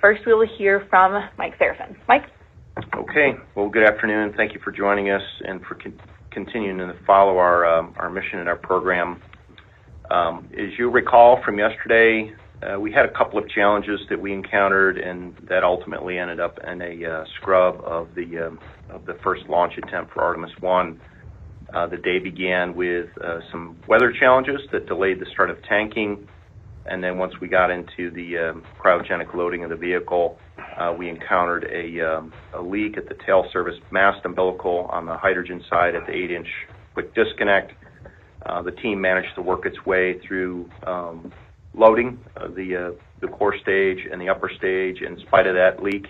first we will hear from Mike Serafin. Mike? Okay. Well, good afternoon. Thank you for joining us and for continuing to follow our mission and our program. As you recall from yesterday, we had a couple of challenges that we encountered, and that ultimately ended up in a scrub of the first launch attempt for Artemis I. The day began with some weather challenges that delayed the start of tanking, and then once we got into the cryogenic loading of the vehicle, we encountered a leak at the tail service mast umbilical on the hydrogen side at the 8-inch quick disconnect. The team managed to work its way through loading the core stage and the upper stage in spite of that leak,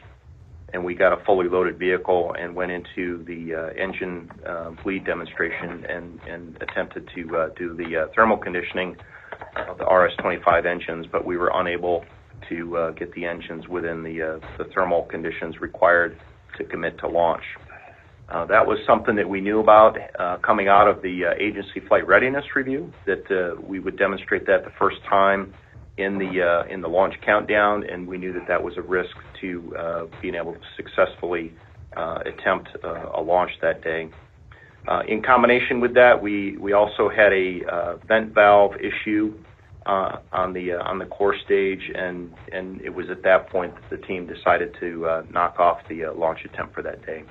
and we got a fully loaded vehicle and went into the engine bleed demonstration and attempted to do the thermal conditioning of the RS-25 engines, but we were unable to get the engines within the thermal conditions required to commit to launch. That was something that we knew about coming out of the agency flight readiness review, that we would demonstrate that the first time in the launch countdown, and we knew that that was a risk to being able to successfully attempt a launch that day. In combination with that, we also had a vent valve issue on the core stage, and it was at that point that the team decided to knock off the launch attempt for that day.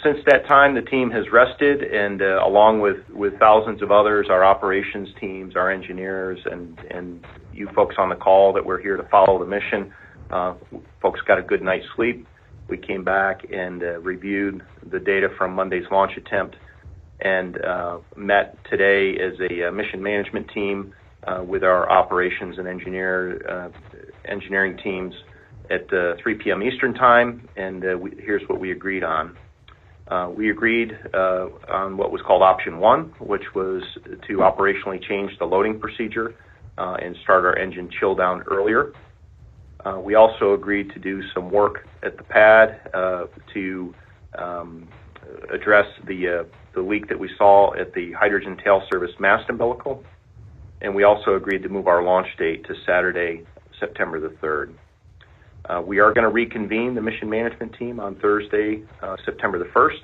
Since that time, the team has rested, and along with thousands of others, our operations teams, our engineers, and you folks on the call that we're here to follow the mission, folks got a good night's sleep. We came back and reviewed the data from Monday's launch attempt and met today as a mission management team with our operations and engineering teams at 3 p.m. Eastern Time, and here's what we agreed on. We agreed on what was called Option 1, which was to operationally change the loading procedure and start our engine chill down earlier. We also agreed to do some work at the pad to address the leak that we saw at the hydrogen tail service mast umbilical. And we also agreed to move our launch date to Saturday, September the 3rd. We are going to reconvene the mission management team on Thursday, September the 1st,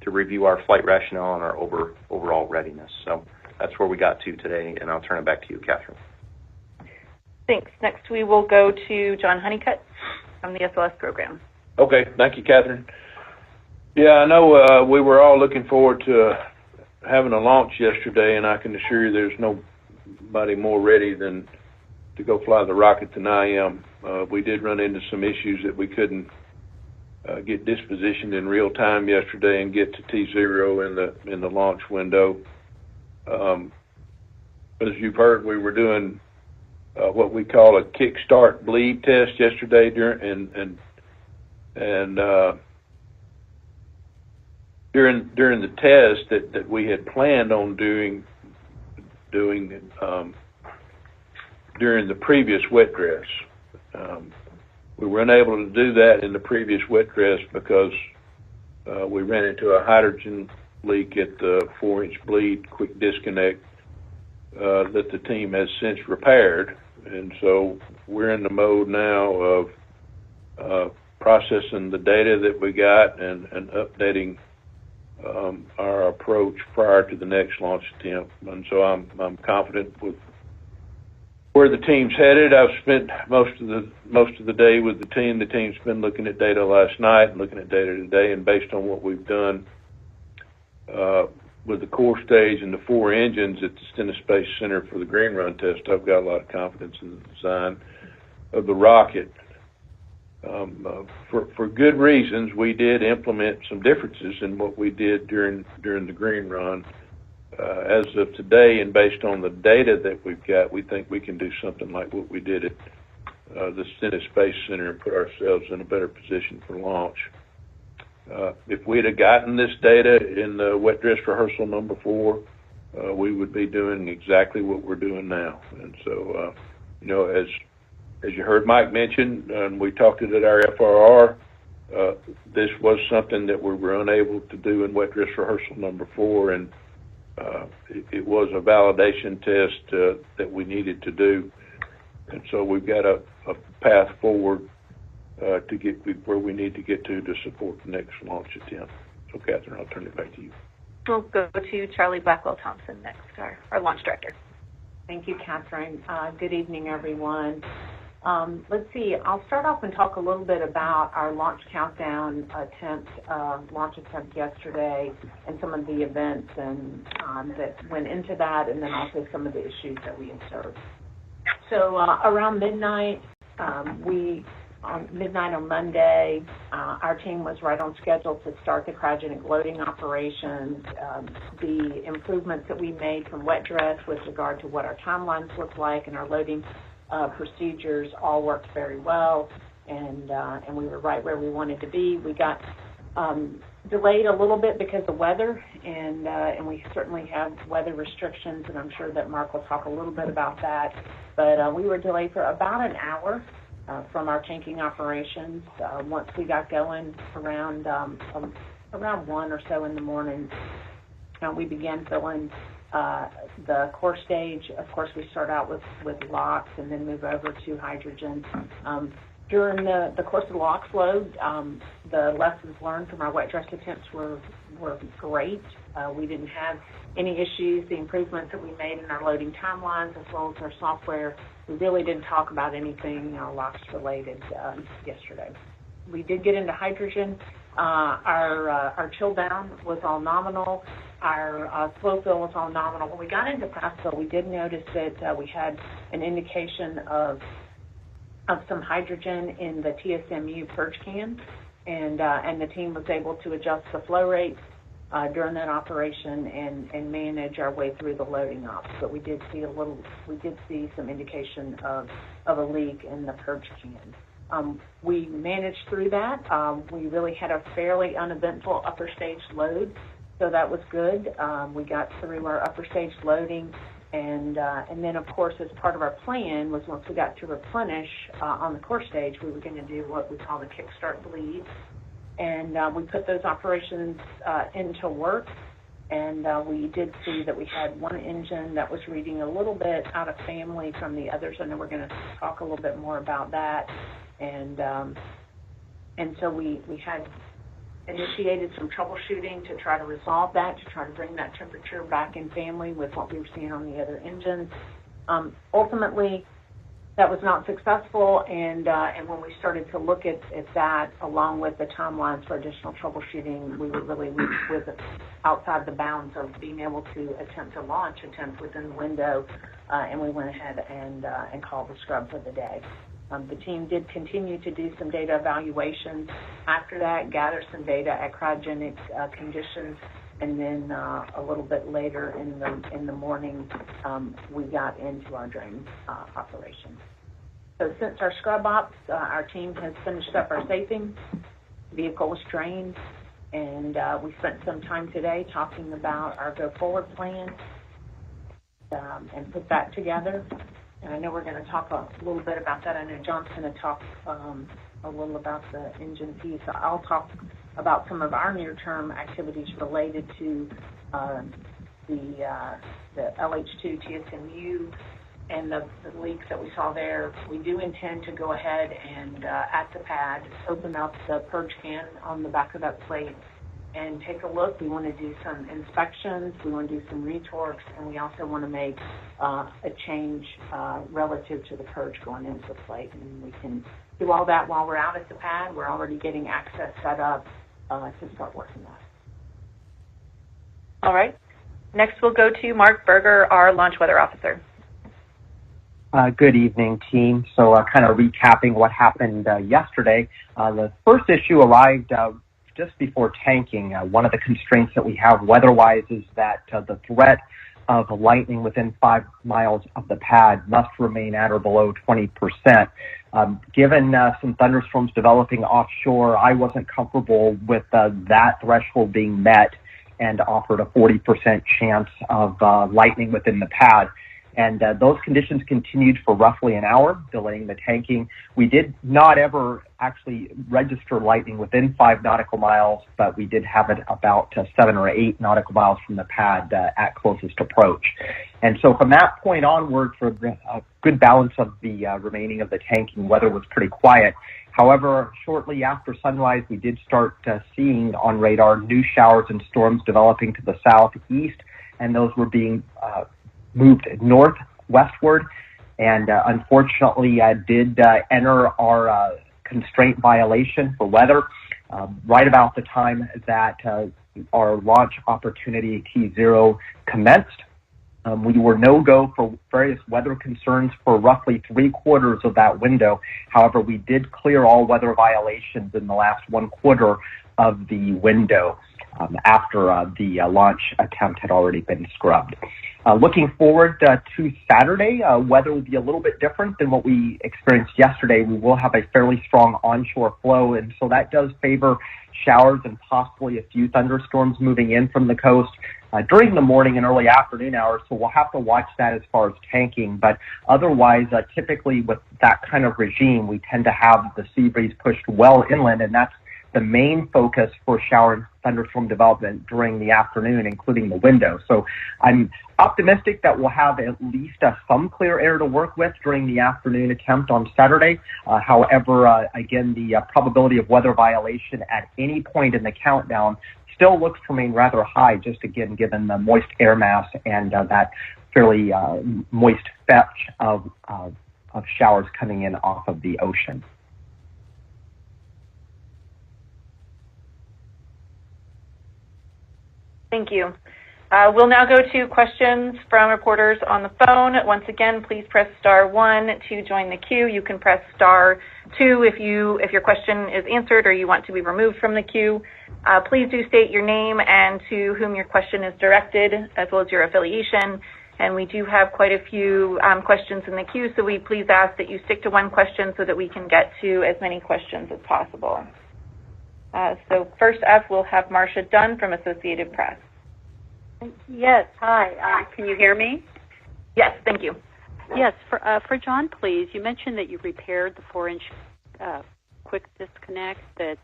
to review our flight rationale and our overall readiness. So that's where we got to today, and I'll turn it back to you, Catherine. Thanks. Next, we will go to John Honeycutt from the SLS program. Okay. Thank you, Catherine. Yeah, I know we were all looking forward to having a launch yesterday, and I can assure you there's nobody more ready than to go fly the rocket than I am. We did run into some issues that we couldn't get dispositioned in real time yesterday and get to T0 in the launch window. As you've heard, we were doing what we call a kickstart bleed test yesterday during the test that we had planned on doing during the previous wet dress. We were unable to do that in the previous wet dress because we ran into a hydrogen leak at the 4-inch bleed quick disconnect that the team has since repaired. And so we're in the mode now of processing the data that we got and updating our approach prior to the next launch attempt. And so I'm confident with where the team's headed. I've spent most of the day with the team. The team's been looking at data last night and looking at data today, and based on what we've done with the core stage and the 4 engines at the Stennis Space Center for the green run test, I've got a lot of confidence in the design of the rocket. For good reasons, we did implement some differences in what we did during the green run. As of today, and based on the data that we've got, we think we can do something like what we did at the Stennis Space Center and put ourselves in a better position for launch. If we'd have gotten this data in the wet dress rehearsal number 4, we would be doing exactly what we're doing now. And so, as you heard Mike mention, and we talked it at our FRR, this was something that we were unable to do in wet dress rehearsal number 4, and it was a validation test that we needed to do. And so we've got a path forward to get where we need to get to support the next launch attempt. So, Catherine, I'll turn it back to you. We'll go to Charlie Blackwell-Thompson next, our launch director. Thank you, Catherine. Good evening, everyone. Let's see, I'll start off and talk a little bit about our launch countdown launch attempt yesterday and some of the events and that went into that, and then also some of the issues that we observed. So around midnight, on Monday, our team was right on schedule to start the cryogenic loading operations. The improvements that we made from wet dress with regard to what our timelines look like and our loading procedures all worked very well, and we were right where we wanted to be. We got delayed a little bit because of weather, and we certainly have weather restrictions, and I'm sure that Mark will talk a little bit about that. But we were delayed for about an hour from our tanking operations. Once we got going around 1 or so in the morning, we began filling the core stage. Of course, we start out with LOX and then move over to hydrogen. During the course of the LOX load, the lessons learned from our wet dress attempts were great. We didn't have any issues. The improvements that we made in our loading timelines as well as our software, we really didn't talk about anything LOX related yesterday. We did get into hydrogen. Our chill down was all nominal. Our flow fill was all nominal. When we got into pass fill, we did notice that we had an indication of some hydrogen in the TSMU purge can, and the team was able to adjust the flow rates during that operation and manage our way through the loading ops. But we did see some indication of a leak in the purge can. We managed through that. We really had a fairly uneventful upper stage load, so that was good. We got through our upper stage loading, and then, of course, as part of our plan was once we got to replenish on the core stage, we were going to do what we call the kickstart bleed. And we put those operations into work, and we did see that we had one engine that was reading a little bit out of family from the others. I know we're going to talk a little bit more about that. And so we had initiated some troubleshooting to try to resolve that, to try to bring that temperature back in family with what we were seeing on the other engines. Ultimately, that was not successful, and when we started to look at that, along with the timelines for additional troubleshooting, we were really outside the bounds of being able to attempt a launch attempt within the window, and we went ahead and called the scrub for the day. The team did continue to do some data evaluations after that, gather some data at cryogenic conditions, and then a little bit later in the morning, we got into our drain operations. So since our scrub ops, our team has finished up our safing. The vehicle was drained, and we spent some time today talking about our go-forward plan and put that together. And I know we're going to talk a little bit about that. I know John's going to talk a little about the engine piece. I'll talk about some of our near-term activities related to the LH2 TSMU and the leaks that we saw there. We do intend to go ahead and, at the pad, open up the purge can on the back of that plate and take a look. We want to do some inspections, we want to do some retorques, and we also want to make a change relative to the purge going into the plate. And we can do all that while we're out at the pad. We're already getting access set up to start working that. All right. Next we'll go to Mark Berger, our launch weather officer. Good evening, team. So kind of recapping what happened yesterday, the first issue arrived just before tanking. One of the constraints that we have weather-wise is that the threat of lightning within 5 miles of the pad must remain at or below 20%. Given some thunderstorms developing offshore, I wasn't comfortable with that threshold being met and offered a 40% chance of lightning within the pad. And those conditions continued for roughly an hour, delaying the tanking. We did not ever actually register lightning within 5 nautical miles, but we did have it about 7 or 8 nautical miles from the pad at closest approach. And so from that point onward, for a good balance of the remaining of the tanking, weather was pretty quiet. However, shortly after sunrise, we did start seeing on radar new showers and storms developing to the southeast, and those were being moved northwestward, and unfortunately did enter our constraint violation for weather right about the time that our launch opportunity T0 commenced. We were no-go for various weather concerns for roughly 3/4 of that window. However, we did clear all weather violations in the last 1/4 of the window after the launch attempt had already been scrubbed. Looking forward to Saturday, weather will be a little bit different than what we experienced yesterday. We will have a fairly strong onshore flow, and so that does favor showers and possibly a few thunderstorms moving in from the coast during the morning and early afternoon hours, so we'll have to watch that as far as tanking. But otherwise, typically with that kind of regime, we tend to have the sea breeze pushed well inland, and that's the main focus for shower and thunderstorm development during the afternoon, including the window. So I'm optimistic that we'll have at least some clear air to work with during the afternoon attempt on Saturday. However, again, the probability of weather violation at any point in the countdown still looks to remain rather high, just again, given the moist air mass and that fairly moist fetch of showers coming in off of the ocean. Thank you. We'll now go to questions from reporters on the phone. Once again, please press *1 to join the queue. You can press *2 if your question is answered or you want to be removed from the queue. Please do state your name and to whom your question is directed, as well as your affiliation. And we do have quite a few questions in the queue, so we please ask that you stick to one question so that we can get to as many questions as possible. So first up, we'll have Marcia Dunn from Associated Press. Yes, hi. Can you hear me? Yes, thank you. Yes, for John, please. You mentioned that you repaired the 4-inch quick disconnect. That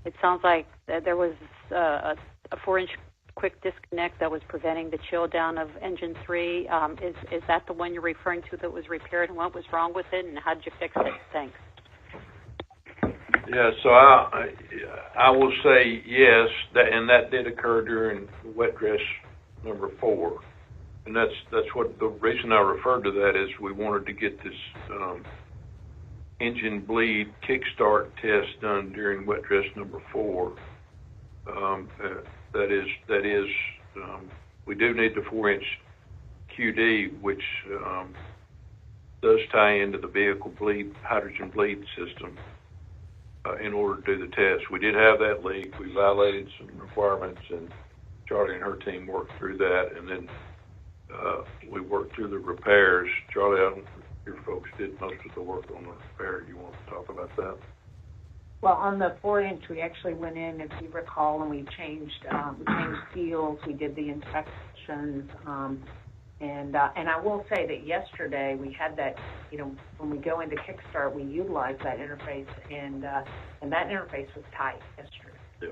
it sounds like that there was a 4-inch quick disconnect that was preventing the chill down of engine 3. Is that the one you're referring to that was repaired, and what was wrong with it, and how did you fix it? Thanks. Yeah, so I will say yes, and that did occur during wet dress number 4, and that's what the reason I referred to that is we wanted to get this engine bleed kickstart test done during wet dress number 4. That is, we do need the 4-inch QD, which does tie into the vehicle hydrogen bleed system. In order to do the test. We did have that leak. We violated some requirements, and Charlie and her team worked through that, and then we worked through the repairs. Charlie, I don't think your folks did most of the work on the repair. You want to talk about that? Well, on the 4-inch, we actually went in, if you recall, and we changed seals. We did the inspections. And I will say that yesterday we had that, when we go into Kickstart, we utilize that interface, and that interface was tight yesterday. Yeah.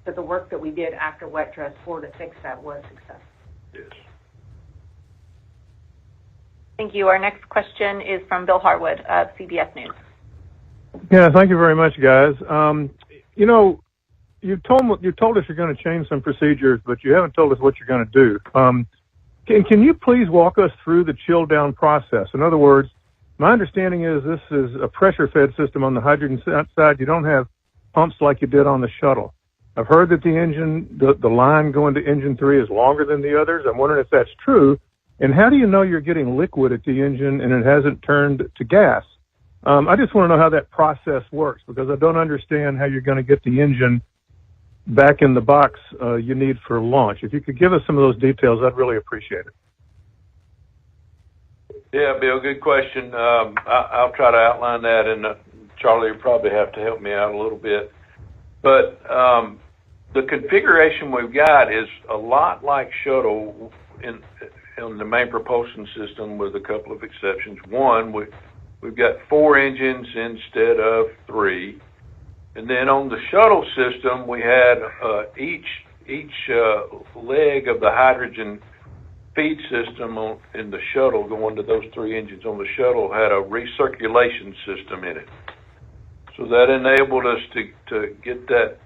So the work that we did after wet dress 4 to fix that was successful. Yes. Thank you. Our next question is from Bill Harwood of CBS News. Yeah, thank you very much, guys. You told us you're going to change some procedures, but you haven't told us what you're going to do. Can you please walk us through the chill down process? In other words, my understanding is this is a pressure-fed system on the hydrogen side. You don't have pumps like you did on the shuttle. I've heard that the line going to engine 3 is longer than the others. I'm wondering if that's true. And how do you know you're getting liquid at the engine and it hasn't turned to gas? I just want to know how that process works, because I don't understand how you're going to get the engine back in the box you need for launch. If you could give us some of those details, I'd really appreciate it. Yeah, Bill, good question. I'll try to outline that, and Charlie will probably have to help me out a little bit. But the configuration we've got is a lot like shuttle on the main propulsion system, with a couple of exceptions. One, we've got 4 engines instead of 3, and then on the shuttle system, we had each leg of the hydrogen feed system in the shuttle, going to those 3 engines on the shuttle, had a recirculation system in it. So that enabled us to get that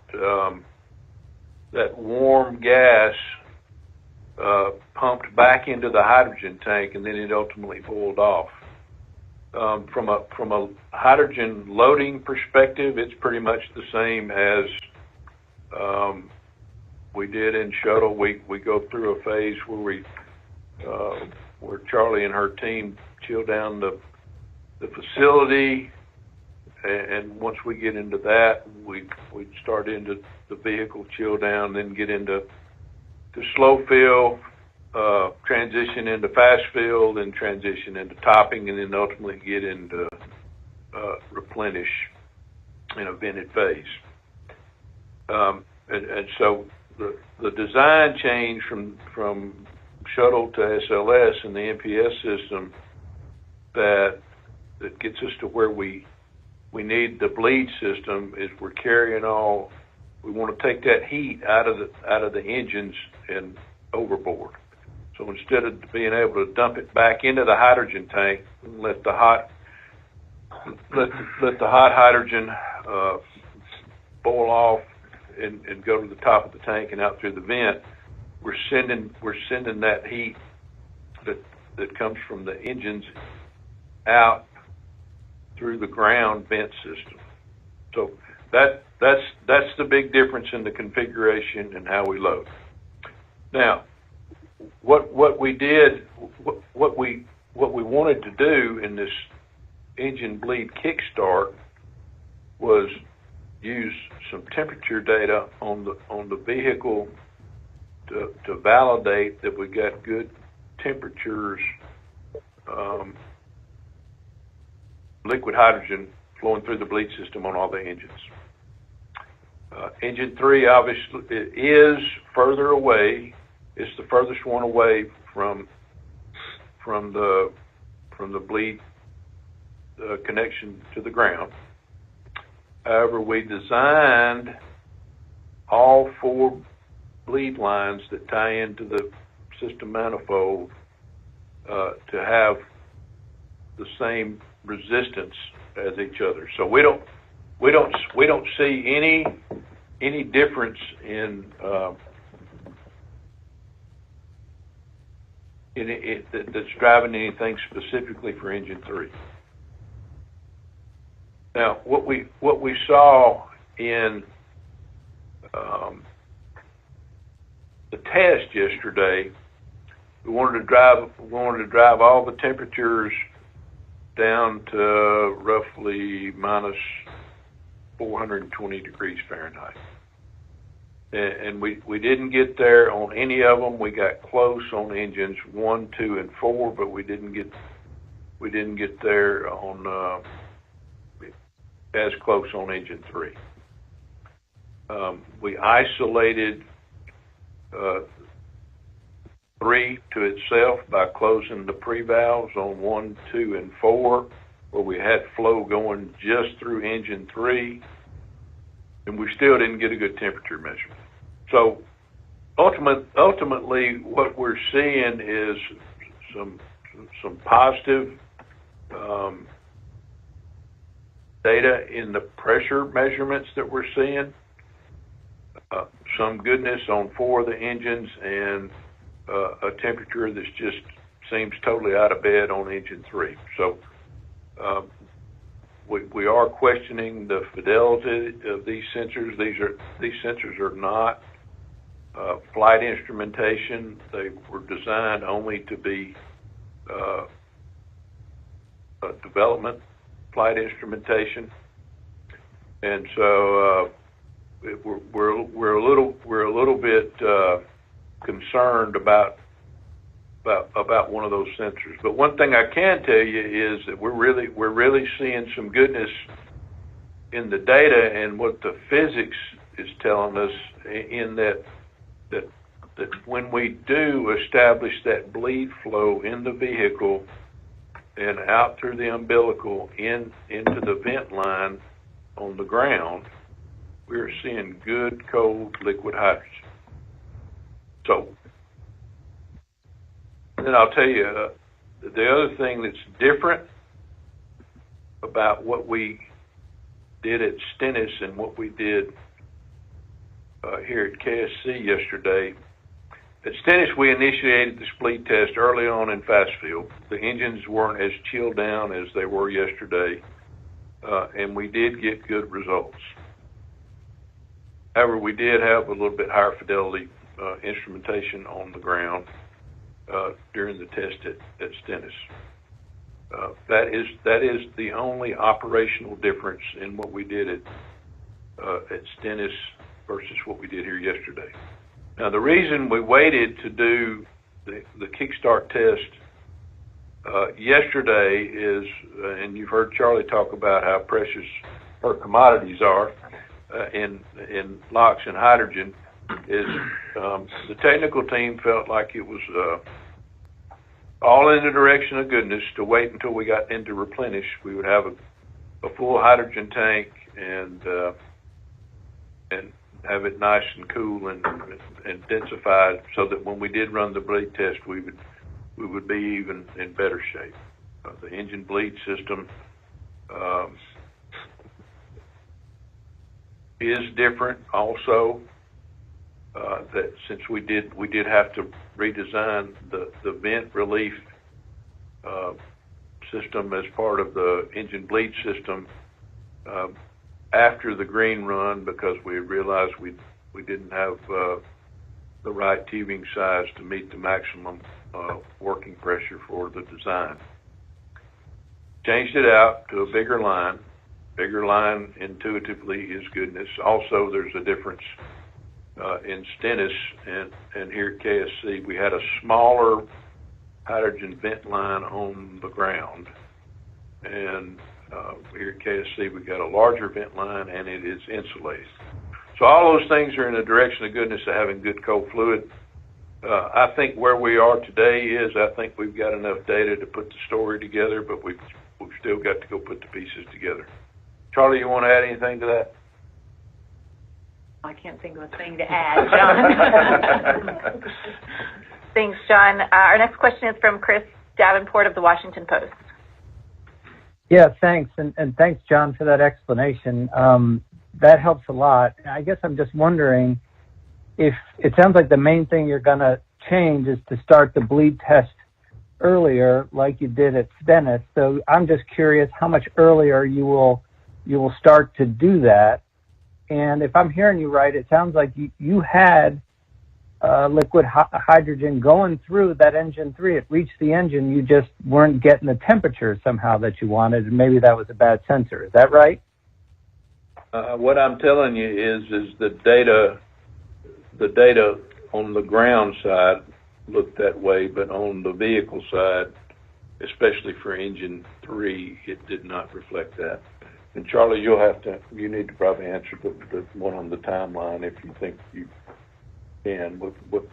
warm gas pumped back into the hydrogen tank, and then it ultimately boiled off. From a hydrogen loading perspective, it's pretty much the same as we did in shuttle. We go through a phase where Charlie and her team chill down the facility, and once we get into that, we start into the vehicle chill down, then get into slow fill, transition into fast fill, then transition into topping, and then ultimately get into replenish in a vented phase. And so the design change from shuttle to SLS and the MPS system that gets us to where we need the bleed system is we're carrying all. We want to take that heat out of the engines and overboard. So instead of being able to dump it back into the hydrogen tank and let the hot hydrogen boil off and go to the top of the tank and out through the vent, we're sending that heat that comes from the engines out through the ground vent system. So that's the big difference in the configuration and how we load. Now, what we did, what we wanted to do in this engine bleed kickstart was use some temperature data on the vehicle to validate that we got good temperatures, liquid hydrogen flowing through the bleed system on all the engines. Engine 3 obviously is further away. It's the furthest one away from the bleed connection to the ground. However, we designed all 4 bleed lines that tie into the system manifold to have the same resistance as each other. So we don't see any difference in it that's driving anything specifically for engine 3. Now, what we saw in the test yesterday, we wanted to drive all the temperatures down to roughly minus 420 degrees Fahrenheit. And we didn't get there on any of them. We got close on engines 1, 2, and 4, but we didn't get there on as close on engine 3. We isolated 3 to itself by closing the pre-valves on 1, 2, and 4, where we had flow going just through engine 3, and we still didn't get a good temperature measurement. So ultimately, what we're seeing is some positive data in the pressure measurements that we're seeing, some goodness on 4 of the engines, and a temperature that just seems totally out of bed on engine 3. So we are questioning the fidelity of these sensors. These sensors are not flight instrumentation. They were designed only to be development flight instrumentation, and so we're a little bit concerned about one of those sensors. But one thing I can tell you is that we're really seeing some goodness in the data and what the physics is telling us, in that that when we do establish that bleed flow in the vehicle and out through the umbilical into the vent line on the ground, we're seeing good cold liquid hydrogen. So, then I'll tell you, the other thing that's different about what we did at Stennis and what we did here at KSC yesterday. At Stennis, we initiated the bleed test early on in fast field. The engines weren't as chilled down as they were yesterday, and we did get good results. However, we did have a little bit higher fidelity instrumentation on the ground during the test at Stennis. That is the only operational difference in what we did at Stennis versus what we did here yesterday. Now, the reason we waited to do the kickstart test yesterday is, and you've heard Charlie talk about how precious her commodities are in LOX and hydrogen, is the technical team felt like it was all in the direction of goodness to wait until we got into replenish. We would have a full hydrogen tank and have it nice and cool and densified, so that when we did run the bleed test, we would be even in better shape. The engine bleed system is different also. That since we did have to redesign the vent relief system as part of the engine bleed system after the green run, because we realized we didn't have the right tubing size to meet the maximum working pressure for the design. Changed it out to a bigger line. Bigger line intuitively is goodness. Also, there's a difference in Stennis and here at KSC. We had a smaller hydrogen vent line on the ground, and here at KSC we got a larger vent line, and it is insulated. So all those things are in the direction of goodness of having good cold fluid. I think where we are today is, I think we've got enough data to put the story together, but we've still got to go put the pieces together. Charlie, you want to add anything to that? I can't think of a thing to add, John. Thanks, John. Our next question is from Chris Davenport of the Washington Post. Yeah, thanks. And thanks, John, for that explanation. That helps a lot. I guess I'm just wondering if it sounds like the main thing you're going to change is to start the bleed test earlier like you did at Stennis. So I'm just curious how much earlier you will start to do that. And if I'm hearing you right, it sounds like you had liquid hydrogen going through that engine 3. It reached the engine. You just weren't getting the temperature somehow that you wanted, and maybe that was a bad sensor. Is that right? What I'm telling you is the data on the ground side looked that way, but on the vehicle side, especially for engine 3, it did not reflect that. And Charlie, you need to probably answer the one on the timeline if you think you can. What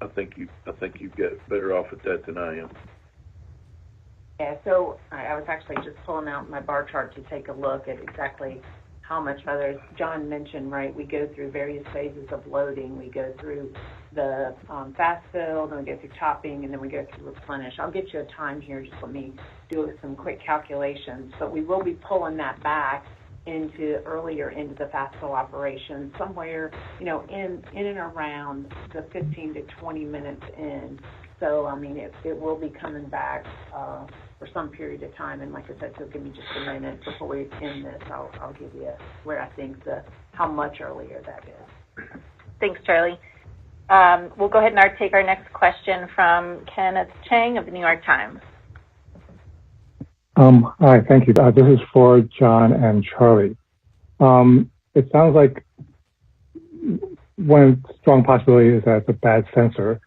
I think you get better off at that than I am. Yeah, so I was actually just pulling out my bar chart to take a look at exactly how much further. As John mentioned, right, we go through various phases of loading. We go through the fast fill, then we go through topping, and then we go through replenish. I'll get you a time here. Just let me do some quick calculations. But we will be pulling that back earlier into the fast fill operation, somewhere, in and around the 15 to 20 minutes in. So, I mean, it will be coming back for some period of time. And like I said, so give me just a minute before we end this. I'll give you where I think how much earlier that is. Thanks, Charlie. We'll go ahead and take our next question from Kenneth Chang of the New York Times. Hi, thank you. This is for John and Charlie. It sounds like one strong possibility is that it's a bad sensor,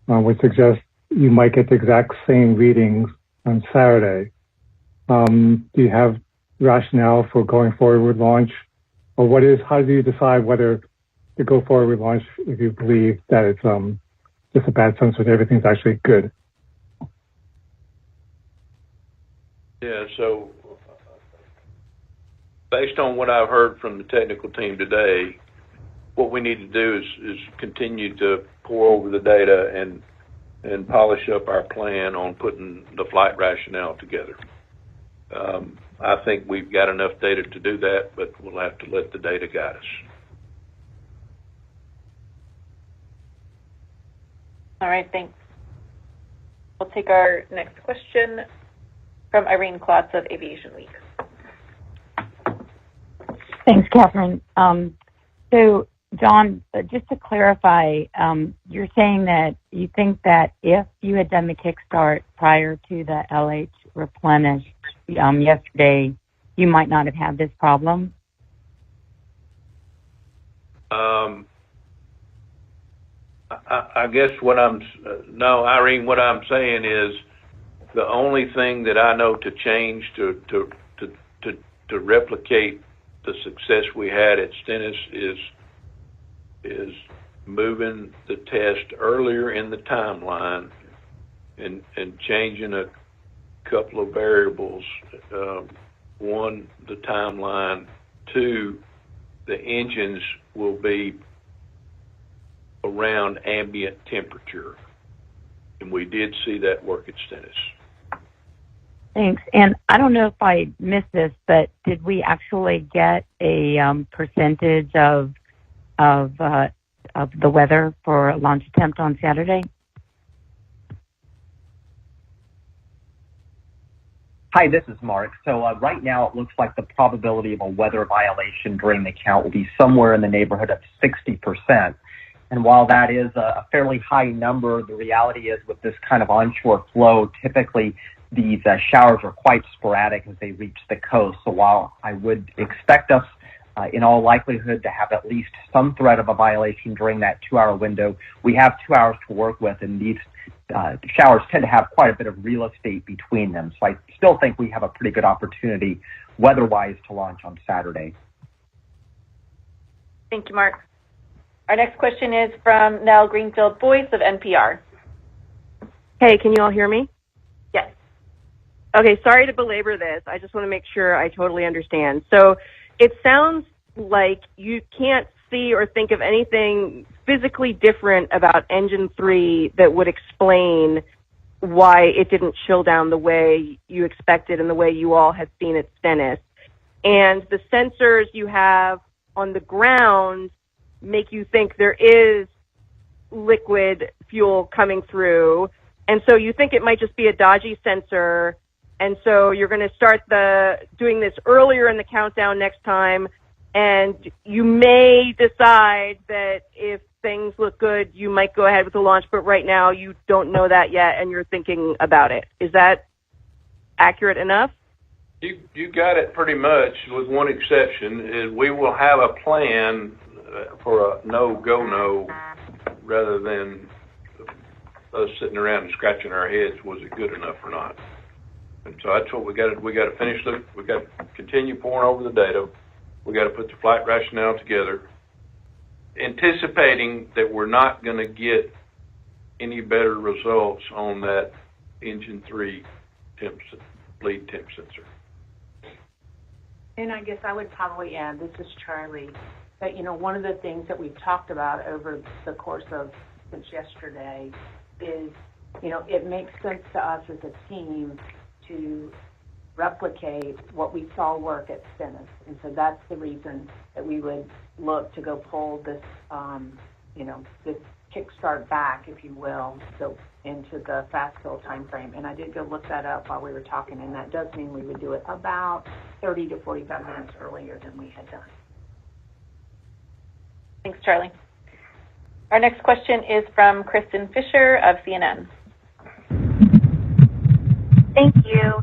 which suggests you might get the exact same readings on Saturday. Do you have rationale for going forward with launch? Or how do you decide whether to go forward with launch if you believe that it's just a bad sensor and everything's actually good? Yeah, so based on what I've heard from the technical team today, what we need to do is continue to pour over the data and polish up our plan on putting the flight rationale together. I think we've got enough data to do that, but we'll have to let the data guide us. All right, thanks. We'll take our next question from Irene Klotz of Aviation Week. Thanks, Catherine. So, John, just to clarify, you're saying that you think that if you had done the kickstart prior to the LH replenish yesterday, you might not have had this problem? I guess no, Irene, what I'm saying is the only thing that I know to change to replicate the success we had at Stennis is moving the test earlier in the timeline and changing a couple of variables. One, the timeline. Two, the engines will be around ambient temperature. And we did see that work at Stennis. Thanks. And I don't know if I missed this, but did we actually get a percentage of the weather for a launch attempt on Saturday? Hi, this is Mark. So right now it looks like the probability of a weather violation during the count will be somewhere in the neighborhood of 60%. And while that is a fairly high number, the reality is with this kind of onshore flow, typically these showers are quite sporadic as they reach the coast. So while I would expect us in all likelihood to have at least some threat of a violation during that 2-hour window, we have 2 hours to work with, and these showers tend to have quite a bit of real estate between them. So I still think we have a pretty good opportunity weather-wise to launch on Saturday. Thank you, Mark. Our next question is from Nell Greenfield-Boyce of NPR. Hey, can you all hear me? Yes. Okay, sorry to belabor this. I just want to make sure I totally understand. So it sounds like you can't see or think of anything physically different about Engine 3 that would explain why it didn't chill down the way you expected and the way you all had seen at Stennis. And the sensors you have on the ground make you think there is liquid fuel coming through. And so you think it might just be a dodgy sensor. And so you're going to start doing this earlier in the countdown next time. And you may decide that if things look good, you might go ahead with the launch. But right now you don't know that yet and you're thinking about it. Is that accurate enough? You got it pretty much, with one exception. Is we will have a plan for a no rather than us sitting around and scratching our heads, was it good enough or not? And so that's what we got to finish. We got to continue pouring over the data. We got to put the flight rationale together, anticipating that we're not going to get any better results on that Engine 3 bleed temp sensor. And I guess I would probably add, this is Charlie, that, one of the things that we've talked about over the course of since yesterday is, it makes sense to us as a team to replicate what we saw work at Stennis. And so that's the reason that we would look to go pull this, this kickstart back, if you will, so into the fast fill time frame. And I did go look that up while we were talking, and that does mean we would do it about 30 to 45 minutes earlier than we had done. Thanks, Charlie. Our next question is from Kristen Fisher of CNN. Thank you.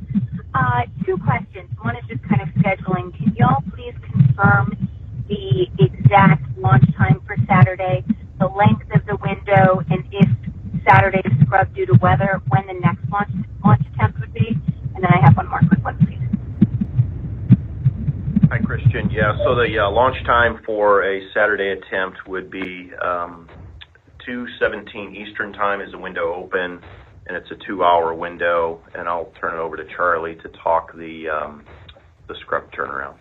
2 questions. One is just kind of scheduling. Can y'all please confirm the exact launch time for Saturday, the length of the window, and if Saturday is scrubbed due to weather, when the next launch attempt would be? And then I have one more quick one, please. Hi, Kristen. Christian. Yeah, so the launch time for a Saturday attempt would be 2:17 Eastern Time is the window open, and it's a 2-hour window. And I'll turn it over to Charlie to talk the scrub turnaround.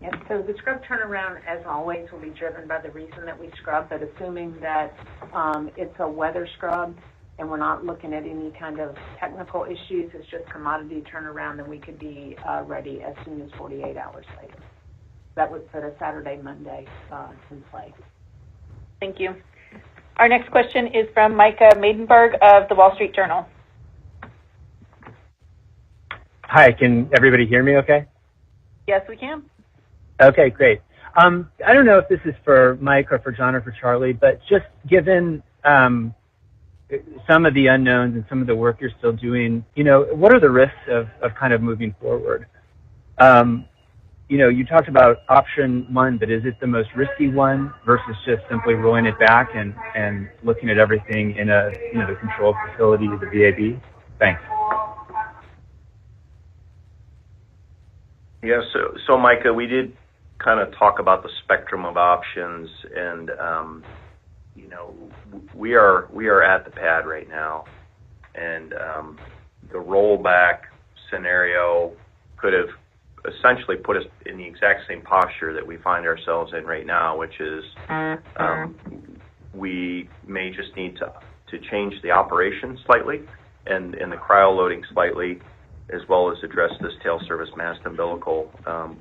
Yes, so the scrub turnaround, as always, will be driven by the reason that we scrub, but assuming that it's a weather scrub and we're not looking at any kind of technical issues, it's just commodity turnaround, then we could be ready as soon as 48 hours later. That would put a Saturday, Monday in play. Thank you. Our next question is from Micah Maidenberg of the Wall Street Journal. Hi, can everybody hear me okay? Yes, we can. Okay, great. I don't know if this is for Mike or for John or for Charlie, but just given some of the unknowns and some of the work you're still doing, what are the risks of kind of moving forward? You talked about option one, but is it the most risky one versus just simply rolling it back and looking at everything in a the controlled facility, the VAB? Thanks. Yeah, so Micah, we did kind of talk about the spectrum of options, and we are at the pad right now, and the rollback scenario could have essentially put us in the exact same posture that we find ourselves in right now, which is we may just need to change the operation slightly and the cryo loading slightly, as well as address this tail service mast umbilical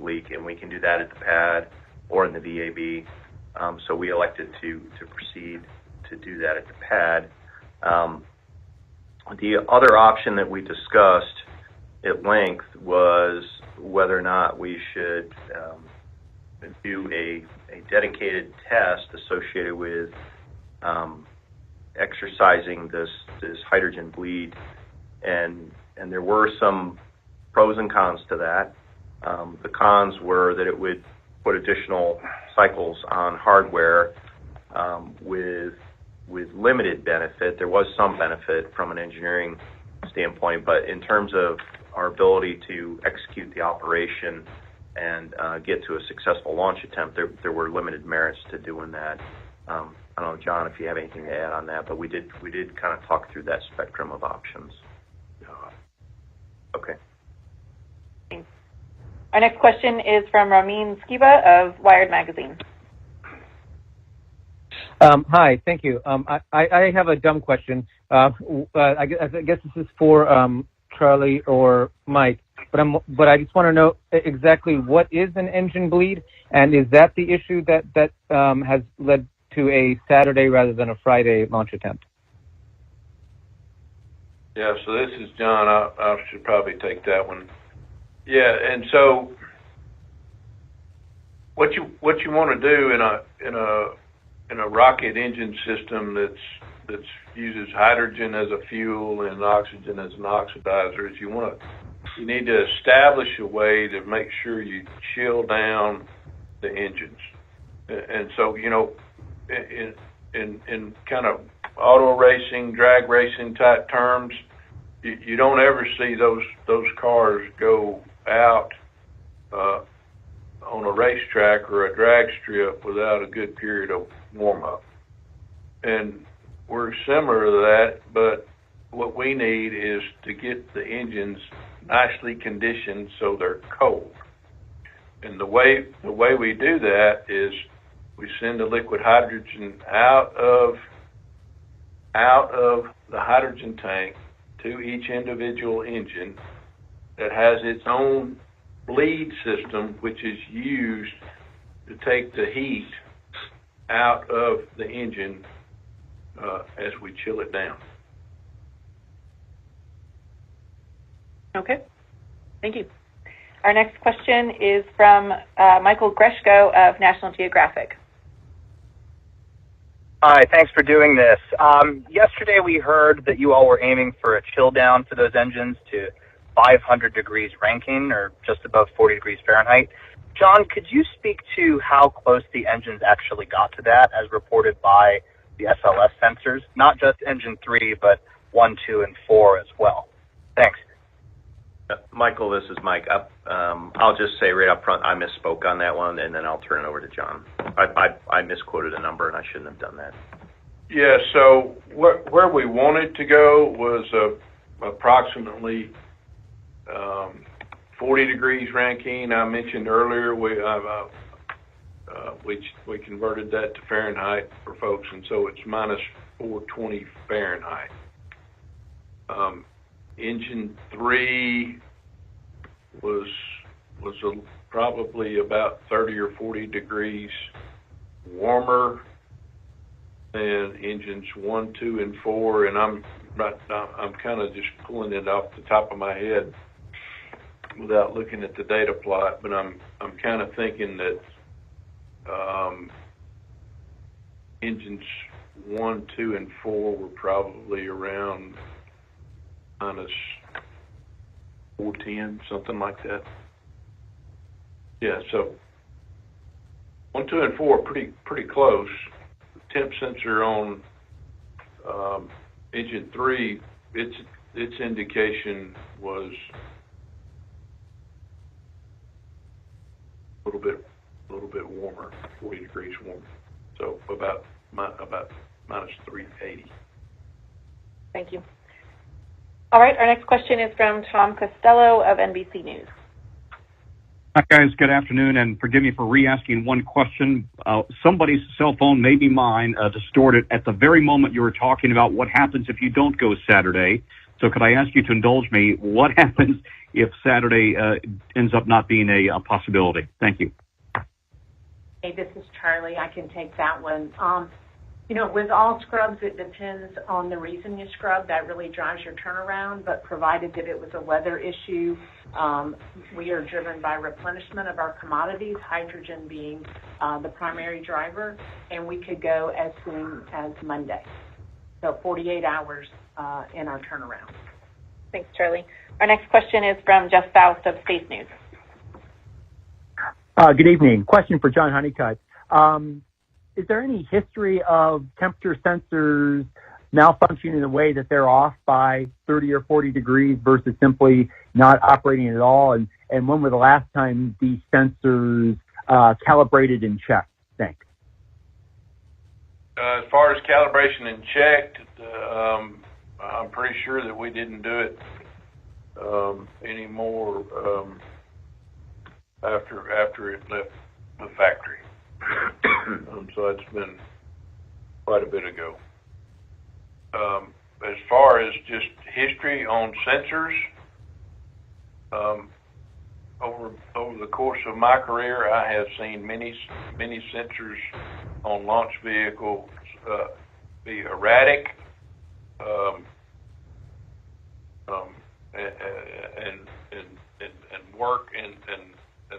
leak, and we can do that at the pad or in the VAB. So we elected to proceed to do that at the pad. The other option that we discussed at length was whether or not we should do a dedicated test associated with exercising this hydrogen bleed, and there were some pros and cons to that. The cons were that it would put additional cycles on hardware with limited benefit. There was some benefit from an engineering standpoint, but in terms of our ability to execute the operation and get to a successful launch attempt, there were limited merits to doing that. I don't know, John, if you have anything to add on that, but we did kind of talk through that spectrum of options. Okay. Our next question is from Ramin Skiba of Wired Magazine. Hi, thank you. I have a dumb question. I guess this is for Charlie or Mike, but I just want to know exactly what is an engine bleed, and is that the issue that has led to a Saturday rather than a Friday launch attempt? Yeah, so this is John. I should probably take that one. Yeah, and so what you want to do in a rocket engine system that uses hydrogen as a fuel and oxygen as an oxidizer is you need to establish a way to make sure you chill down the engines. And so in kind of auto racing, drag racing type terms, you don't ever see those cars go out on a racetrack or a drag strip without a good period of warm up. And we're similar to that, but what we need is to get the engines nicely conditioned so they're cold. And the way we do that is we send the liquid hydrogen out of the hydrogen tank to each individual engine that has its own bleed system, which is used to take the heat out of the engine as we chill it down. Okay, thank you. Our next question is from Michael Greshko of National Geographic. Hi, thanks for doing this. Yesterday we heard that you all were aiming for a chill down for those engines to 500 degrees Rankine, or just above 40 degrees Fahrenheit. John, could you speak to how close the engines actually got to that as reported by the SLS sensors? Not just engine 3, but 1, 2, and 4 as well. Thanks. Michael, this is Mike. I'll just say right up front, I misspoke on that one, and then I'll turn it over to John. I misquoted a number, and I shouldn't have done that. Yeah, so where we wanted to go was approximately 40 degrees Rankine. I mentioned earlier we converted that to Fahrenheit for folks, and so it's minus 420 Fahrenheit. Engine 3 was probably about 30 or 40 degrees warmer than engines 1, 2, and 4, and I'm kind of just pulling it off the top of my head without looking at the data plot, but I'm kind of thinking that engines 1, 2, and 4 were probably around minus 410, something like that. Yeah, so 1, 2, and 4 are pretty close. The temp sensor on engine 3, its indication was a little bit warmer, 40 degrees warmer. So about minus 380. Thank you. All right, our next question is from Tom Costello of NBC News. Hi, guys. Good afternoon, and forgive me for re-asking one question. Somebody's cell phone, maybe mine, distorted at the very moment you were talking about what happens if you don't go Saturday. So could I ask you to indulge me? What happens if Saturday ends up not being a possibility? Thank you. Hey, this is Charlie. I can take that one. With all scrubs, it depends on the reason you scrub. That really drives your turnaround, but provided that it was a weather issue, we are driven by replenishment of our commodities, hydrogen being the primary driver, and we could go as soon as Monday. So 48 hours in our turnaround. Thanks, Charlie. Our next question is from Jeff Faust of Space News. Good evening. Question for John Honeycutt. Is there any history of temperature sensors malfunctioning in a way that they're off by 30 or 40 degrees versus simply not operating at all? And when were the last time these sensors calibrated and checked? Thanks. As far as calibration and checked, I'm pretty sure that we didn't do it anymore after it left the factory. So it's been quite a bit ago. As far as just history on sensors, over the course of my career, I have seen many sensors on launch vehicles be erratic and work and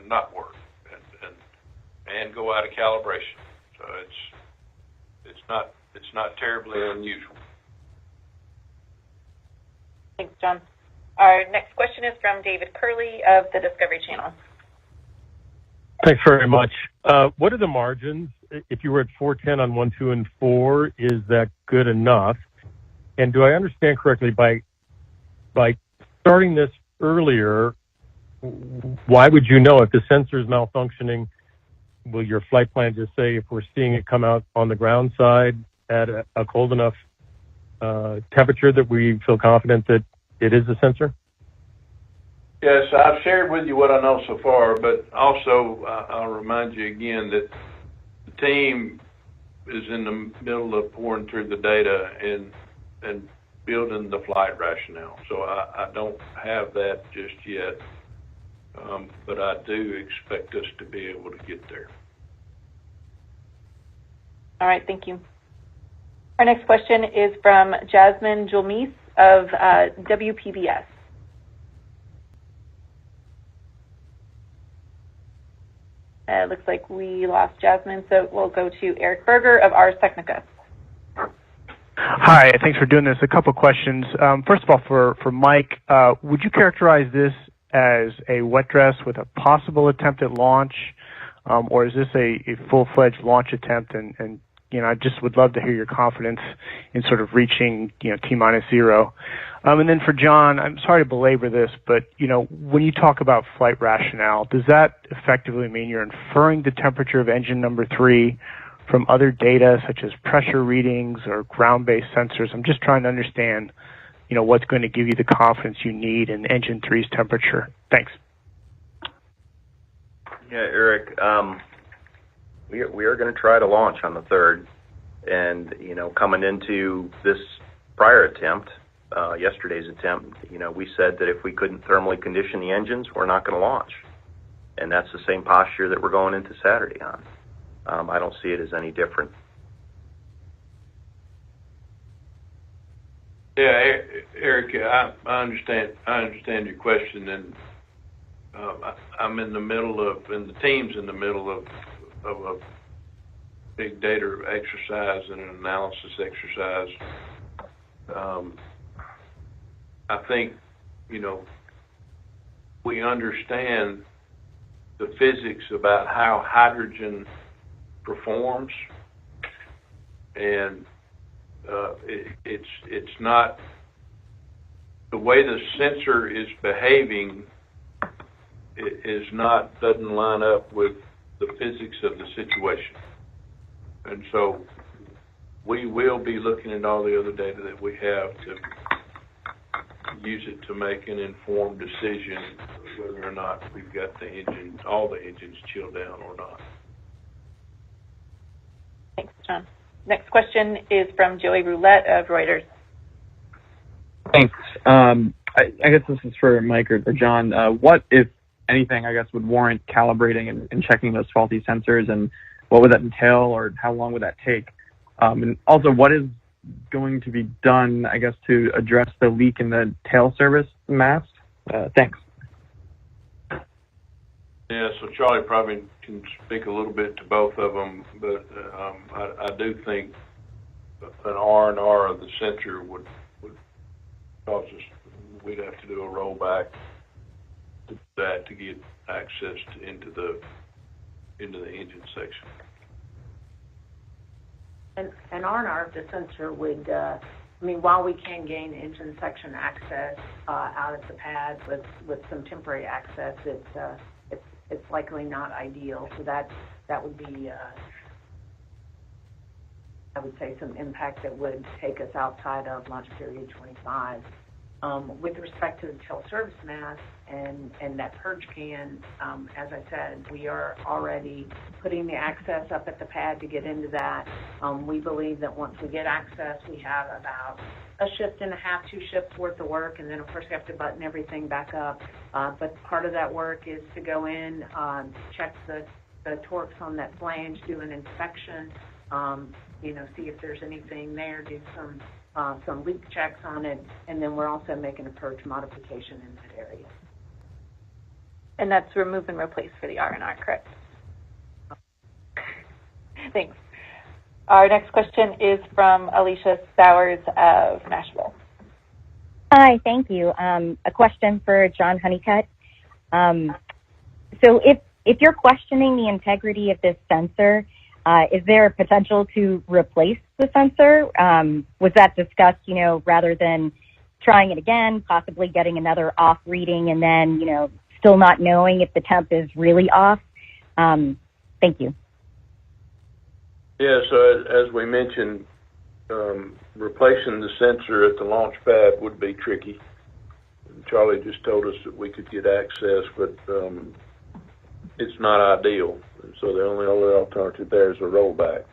not work and go out of calibration. So it's not terribly unusual. Thanks, John. Our next question is from David Curley of the Discovery Channel. Thanks very much. What are the margins? If you were at 410 on 1, 2, and 4, is that good enough? And do I understand correctly, by starting this earlier, why would you know if the sensor is malfunctioning? Will your flight plan just say if we're seeing it come out on the ground side at a cold enough temperature that we feel confident that it is a sensor? Yes, I've shared with you what I know so far, but also I'll remind you again that the team is in the middle of pouring through the data and building the flight rationale. So I don't have that just yet, but I do expect us to be able to get there. All right, thank you. Our next question is from Jasmine Julmis of WPBS. It looks like we lost Jasmine, so we'll go to Eric Berger of Ars Technica. Hi, thanks for doing this. A couple questions. First of all, for Mike, would you characterize this as a wet dress with a possible attempt at launch, or is this a full-fledged launch attempt? And I just would love to hear your confidence in sort of reaching, T-minus 0. And then for John, I'm sorry to belabor this, but, when you talk about flight rationale, does that effectively mean you're inferring the temperature of engine number 3 from other data such as pressure readings or ground-based sensors? I'm just trying to understand, what's going to give you the confidence you need in engine 3's temperature. Thanks. Yeah, Eric, we are going to try to launch on the 3rd. And, coming into this prior attempt, yesterday's attempt, we said that if we couldn't thermally condition the engines, we're not going to launch. And that's the same posture that we're going into Saturday on. I don't see it as any different. Yeah, Eric, I understand your question, and I'm in the middle of, and the team's in the middle of a big data exercise and an analysis exercise. I think, we understand the physics about how hydrogen performs, and it's not the way the sensor is behaving. Doesn't line up with the physics of the situation, and so we will be looking at all the other data that we have to use it to make an informed decision whether or not we've got all the engines chilled down or not. Thanks, John. Next question is from Joey Roulette of Reuters. Thanks. I guess this is for Mike or John. What, if anything, would warrant calibrating and checking those faulty sensors, and what would that entail, or how long would that take? And also, what is going to be done, to address the leak in the tail service mast? Thanks. Yeah, so Charlie probably can speak a little bit to both of them, but I do think an R&R of the sensor would cause us, we'd have to do a rollback to that to get access into the engine section. An R&R of the sensor would, while we can gain engine section access out at the pad with some temporary access, it's likely not ideal. So that would be, I would say, some impact that would take us outside of launch period 25. With respect to the tail service mast and that purge can, as I said, we are already putting the access up at the pad to get into that. We believe that once we get access, we have about a shift and a half, 2 shifts worth of work, and then of course we have to button everything back up. But part of that work is to go in, check the torques on that flange, do an inspection, see if there's anything there, do some leak checks on it, and then we're also making a purge modification in that area. And that's remove and replace for the R&R, correct? Thanks. Our next question is from Alicia Sowers of Nashville. Hi, thank you. A question for John Honeycutt. So if you're questioning the integrity of this sensor, is there a potential to replace the sensor? Was that discussed, rather than trying it again, possibly getting another off reading and then, still not knowing if the temp is really off? Thank you. Yeah, so as we mentioned, replacing the sensor at the launch pad would be tricky. Charlie just told us that we could get access, but it's not ideal. So the only other alternative there is a rollback.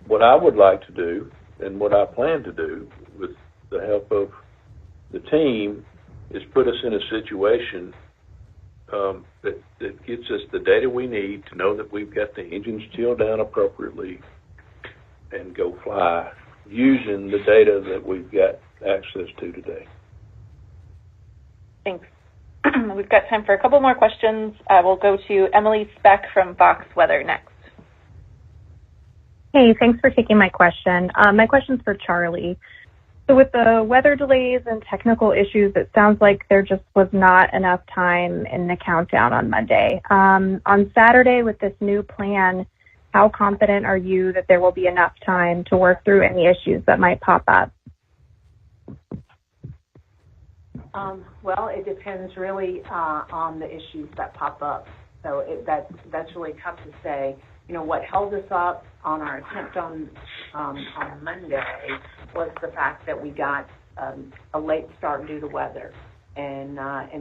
What I would like to do, and what I plan to do with the help of the team, is put us in a situation that gets us the data we need to know that we've got the engines chilled down appropriately and go fly using the data that we've got access to today. Thanks. We've got time for a couple more questions. We'll go to Emily Speck from Fox Weather next. Hey, thanks for taking my question. My question's for Charlie. So with the weather delays and technical issues, it sounds like there just was not enough time in the countdown on Monday. On Saturday with this new plan, how confident are you that there will be enough time to work through any issues that might pop up? Well, it depends really on the issues that pop up. So that's really tough to say. You know, what held us up on our attempt on Monday was the fact that we got a late start due to weather. And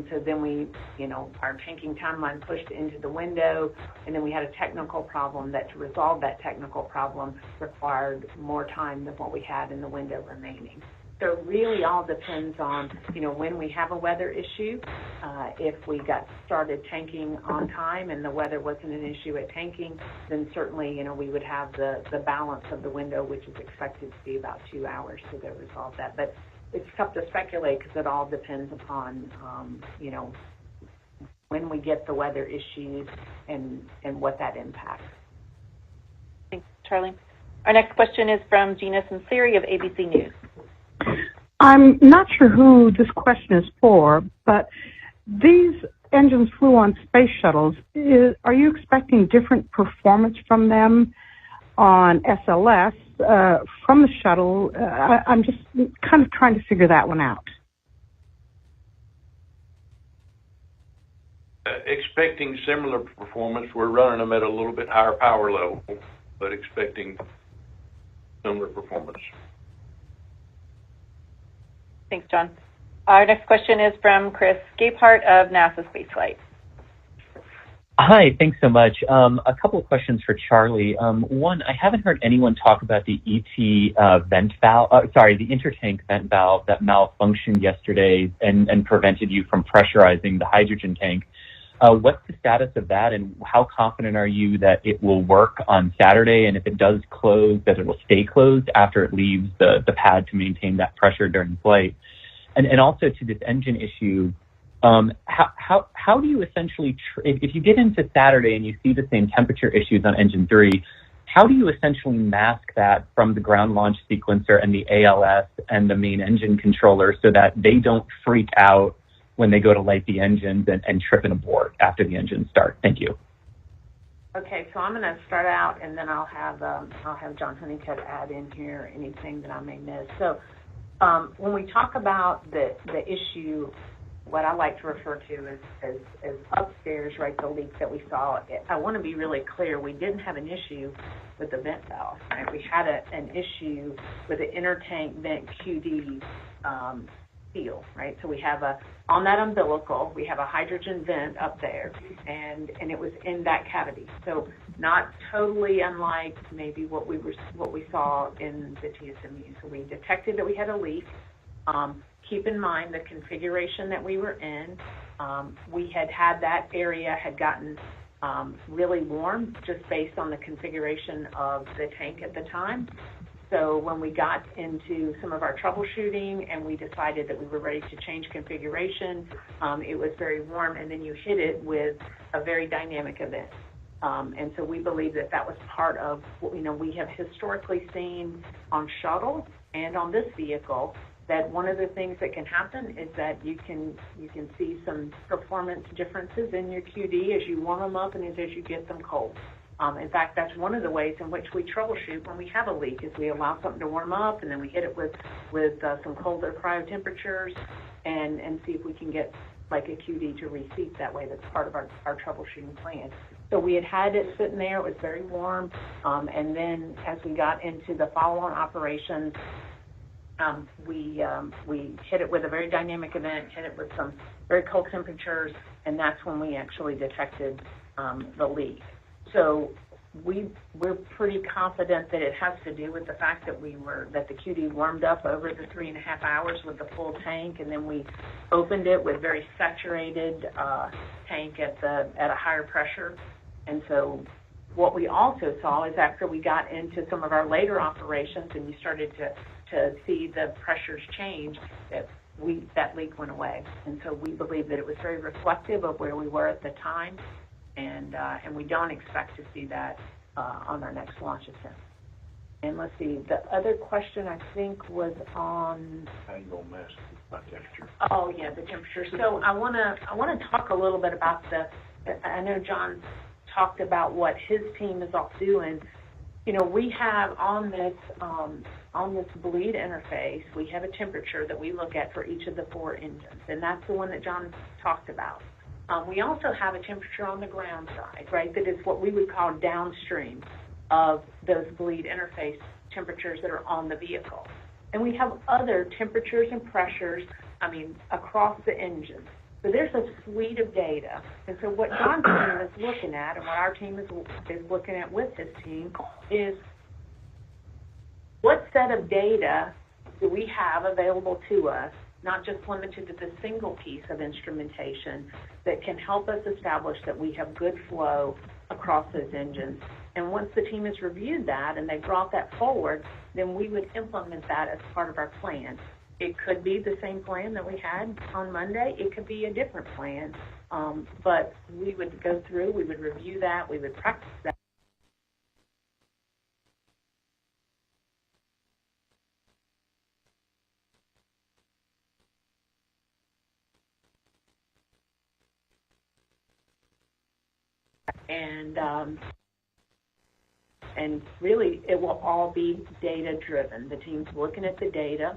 so then we, you know, our tanking timeline pushed into the window, and then we had a technical problem that to resolve that technical problem required more time than what we had in the window remaining. So it really all depends on, you know, when we have a weather issue. If we got started tanking on time and the weather wasn't an issue at tanking, then certainly, you know, we would have the balance of the window, which is expected to be about 2 hours to go resolve that. But it's tough to speculate because it all depends upon, you know, when we get the weather issues and what that impacts. Thanks, Charlie. Our next question is from Gina Sinceri of ABC News. I'm not sure who this question is for, but these engines flew on space shuttles. Are you expecting different performance from them on SLS from the shuttle? I'm just kind of trying to figure that one out. Expecting similar performance. We're running them at a little bit higher power level, but expecting similar performance. Thanks, John. Our next question is from Chris Gapehart of NASA Spaceflight. Hi, thanks so much. A couple of questions for Charlie. One, I haven't heard anyone talk about the vent valve, the intertank vent valve that malfunctioned yesterday and prevented you from pressurizing the hydrogen tank. What's the status of that, and how confident are you that it will work on Saturday, and if it does close, that it will stay closed after it leaves the pad to maintain that pressure during flight? And also to this engine issue, how do you essentially, if you get into Saturday and you see the same temperature issues on engine 3, how do you essentially mask that from the ground launch sequencer and the ALS and the main engine controller so that they don't freak out when they go to light the engines and trip and abort after the engines start? Thank you. Okay, so I'm going to start out, and then I'll have John Honeycutt add in here anything that I may miss. So when we talk about the issue, what I like to refer to as upstairs, right, the leak that we saw, I want to be really clear, we didn't have an issue with the vent valve, right? We had an issue with the intertank vent QD seal, right? So we have on that umbilical, we have a hydrogen vent up there, and it was in that cavity. So not totally unlike maybe what we saw in the TSMU. So we detected that we had a leak. Keep in mind the configuration that we were in. We had that area had gotten really warm just based on the configuration of the tank at the time. So when we got into some of our troubleshooting and we decided that we were ready to change configuration, it was very warm, and then you hit it with a very dynamic event. And so we believe that was part of what we have historically seen on shuttle and on this vehicle, that one of the things that can happen is that you can see some performance differences in your QD as you warm them up and as you get them cold. In fact, that's one of the ways in which we troubleshoot when we have a leak, is we allow something to warm up and then we hit it with some colder cryo temperatures and see if we can get like a QD to reseat that way. That's part of our troubleshooting plan. So we had it sitting there. It was very warm. And then as we got into the follow-on operations, we hit it with a very dynamic event, hit it with some very cold temperatures, and that's when we actually detected the leak. So we're pretty confident that it has to do with the fact that that the QD warmed up over the 3.5 hours with the full tank, and then we opened it with very saturated tank at a higher pressure. And so what we also saw is after we got into some of our later operations and you started to see the pressures change, that leak went away. And so we believe that it was very reflective of where we were at the time, and we don't expect to see that on our next launch attempt. And let's see, the other question I think was on how you gonna mask my temperature. Oh yeah, the temperature. So I wanna talk a little bit about I know John talked about what his team is off doing, you know, we have on this bleed interface, we have a temperature that we look at for each of the 4 engines, and that's the one that John talked about. We also have a temperature on the ground side, right, that is what we would call downstream of those bleed interface temperatures that are on the vehicle. And we have other temperatures and pressures, across the engine. So there's a suite of data. And so what John's team is looking at, and what our team is looking at with his team, is what set of data do we have available to us, not just limited to the single piece of instrumentation, that can help us establish that we have good flow across those engines. And once the team has reviewed that and they brought that forward, then we would implement that as part of our plan. It could be the same plan that we had on Monday. It could be a different plan. But we would go through, we would review that, we would practice that. And really, it will all be data-driven. The team's looking at the data.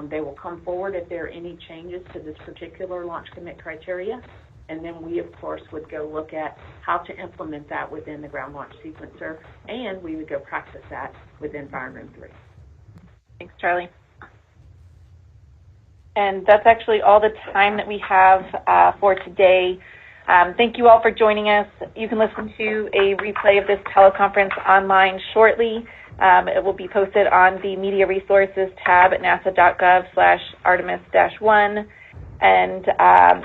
They will come forward if there are any changes to this particular launch commit criteria. And then we, of course, would go look at how to implement that within the ground launch sequencer, and we would go practice that within Fire Room 3. Thanks, Charlie. And that's actually all the time that we have for today. Thank you all for joining us. You can listen to a replay of this teleconference online shortly. It will be posted on the Media Resources tab at nasa.gov/Artemis-1. And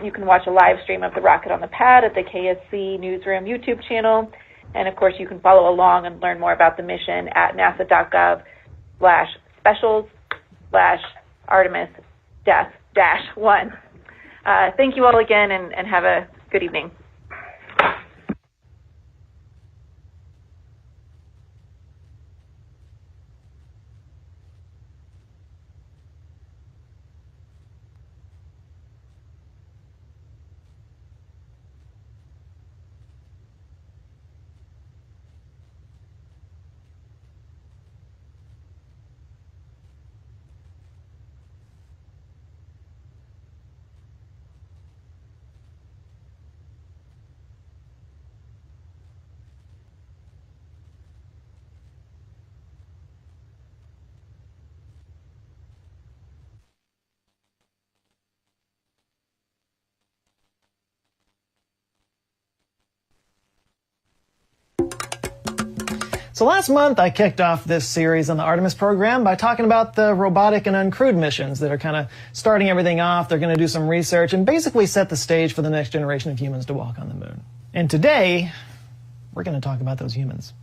you can watch a live stream of the rocket on the pad at the KSC Newsroom YouTube channel. And, of course, you can follow along and learn more about the mission at nasa.gov/specials/Artemis-1. Thank you all again, and have a good evening. So last month, I kicked off this series on the Artemis program by talking about the robotic and uncrewed missions that are kind of starting everything off. They're going to do some research and basically set the stage for the next generation of humans to walk on the moon. And today, we're going to talk about those humans.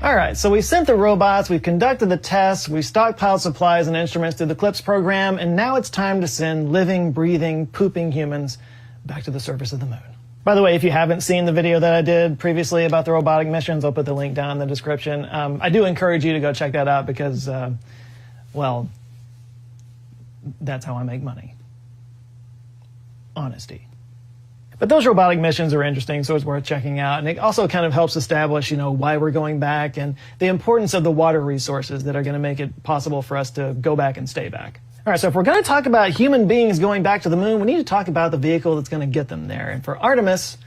All right, so we sent the robots, we've conducted the tests, we stockpiled supplies and instruments through the CLIPS program, and now it's time to send living, breathing, pooping humans back to the surface of the moon. By the way, if you haven't seen the video that I did previously about the robotic missions, I'll put the link down in the description. I do encourage you to go check that out because, well, that's how I make money. Honesty. But those robotic missions are interesting, so it's worth checking out. And it also kind of helps establish, why we're going back and the importance of the water resources that are going to make it possible for us to go back and stay back. All right, so if we're going to talk about human beings going back to the moon, we need to talk about the vehicle that's going to get them there. And for Artemis,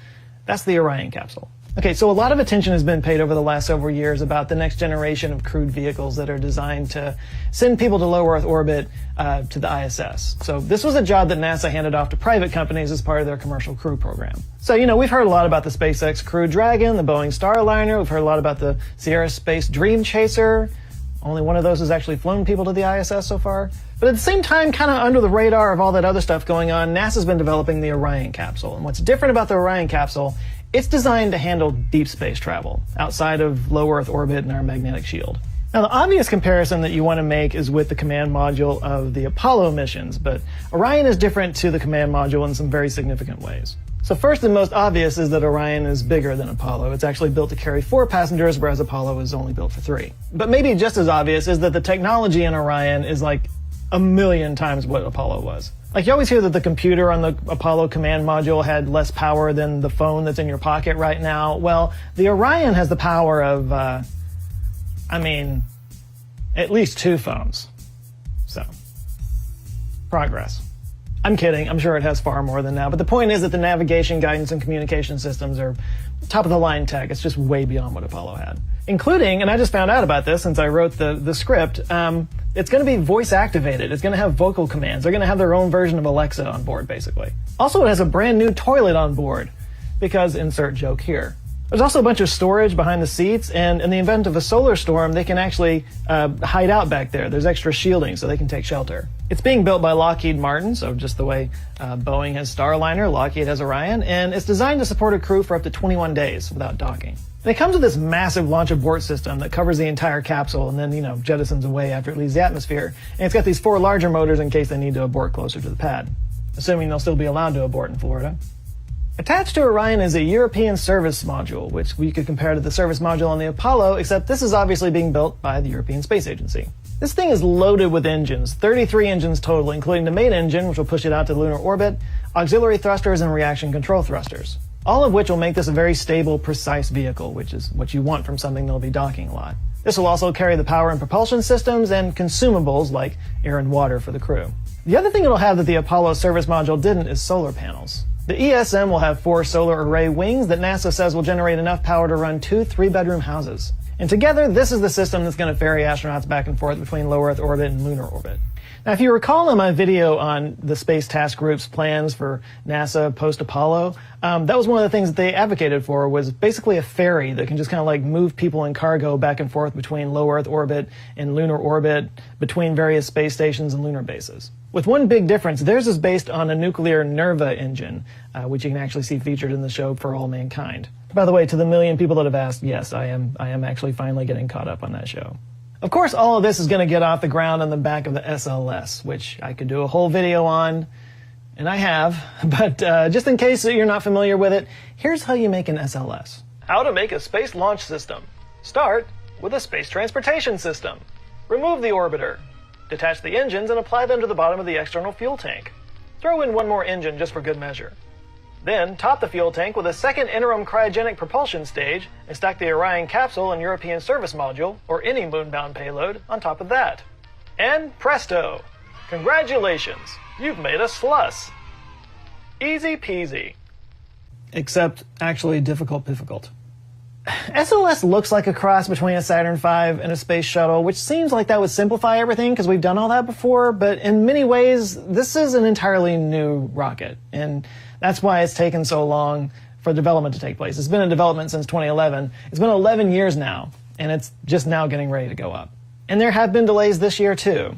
that's the Orion capsule. Okay, so a lot of attention has been paid over the last several years about the next generation of crewed vehicles that are designed to send people to low Earth orbit to the ISS. So this was a job that NASA handed off to private companies as part of their commercial crew program. So, we've heard a lot about the SpaceX Crew Dragon, the Boeing Starliner. We've heard a lot about the Sierra Space Dream Chaser. Only one of those has actually flown people to the ISS so far. But at the same time, kind of under the radar of all that other stuff going on, NASA's been developing the Orion capsule. And what's different about the Orion capsule, it's designed to handle deep space travel outside of low Earth orbit and our magnetic shield. Now, the obvious comparison that you want to make is with the command module of the Apollo missions, but Orion is different to the command module in some very significant ways. So first and most obvious is that Orion is bigger than Apollo. It's actually built to carry 4 passengers, whereas Apollo is only built for 3. But maybe just as obvious is that the technology in Orion is like a million times what Apollo was. Like, you always hear that the computer on the Apollo command module had less power than the phone that's in your pocket right now. Well, the Orion has the power of, at least 2 phones. So, progress. I'm kidding. I'm sure it has far more than that. But the point is that the navigation, guidance, and communication systems are top-of-the-line tech. It's just way beyond what Apollo had. Including, and I just found out about this since I wrote the script, it's going to be voice-activated. It's going to have vocal commands. They're going to have their own version of Alexa on board, basically. Also, it has a brand new toilet on board, because insert joke here. There's also a bunch of storage behind the seats, and in the event of a solar storm, they can actually hide out back there. There's extra shielding, so they can take shelter. It's being built by Lockheed Martin, so just the way Boeing has Starliner, Lockheed has Orion, and it's designed to support a crew for up to 21 days without docking. And it comes with this massive launch abort system that covers the entire capsule and then, jettisons away after it leaves the atmosphere. And it's got these 4 larger motors in case they need to abort closer to the pad, assuming they'll still be allowed to abort in Florida. Attached to Orion is a European service module, which we could compare to the service module on the Apollo, except this is obviously being built by the European Space Agency. This thing is loaded with engines, 33 engines total, including the main engine, which will push it out to lunar orbit, auxiliary thrusters, and reaction control thrusters. All of which will make this a very stable, precise vehicle, which is what you want from something that'll be docking a lot. This will also carry the power and propulsion systems and consumables like air and water for the crew. The other thing it'll have that the Apollo service module didn't is solar panels. The ESM will have 4 solar array wings that NASA says will generate enough power to run 2 3-bedroom houses. And together, this is the system that's going to ferry astronauts back and forth between low Earth orbit and lunar orbit. Now, if you recall in my video on the Space Task Group's plans for NASA post-Apollo, that was one of the things that they advocated for, was basically a ferry that can just kind of like move people and cargo back and forth between low Earth orbit and lunar orbit, between various space stations and lunar bases. With one big difference, theirs is based on a nuclear Nerva engine, which you can actually see featured in the show For All Mankind. By the way, to the million people that have asked, yes, I am actually finally getting caught up on that show. Of course, all of this is going to get off the ground on the back of the SLS, which I could do a whole video on, and I have, but just in case you're not familiar with it, here's how you make an SLS. How to make a space launch system. Start with a space transportation system. Remove the orbiter. Detach the engines and apply them to the bottom of the external fuel tank. Throw in one more engine just for good measure. Then, top the fuel tank with a second interim cryogenic propulsion stage and stack the Orion capsule and European service module, or any moonbound payload, on top of that. And presto! Congratulations! You've made a SLUS! Easy peasy. Except, actually difficult. SLS looks like a cross between a Saturn V and a space shuttle, which seems like that would simplify everything because we've done all that before, but in many ways, this is an entirely new rocket, and that's why it's taken so long for development to take place. It's been in development since 2011. It's been 11 years now, and it's just now getting ready to go up. And there have been delays this year, too.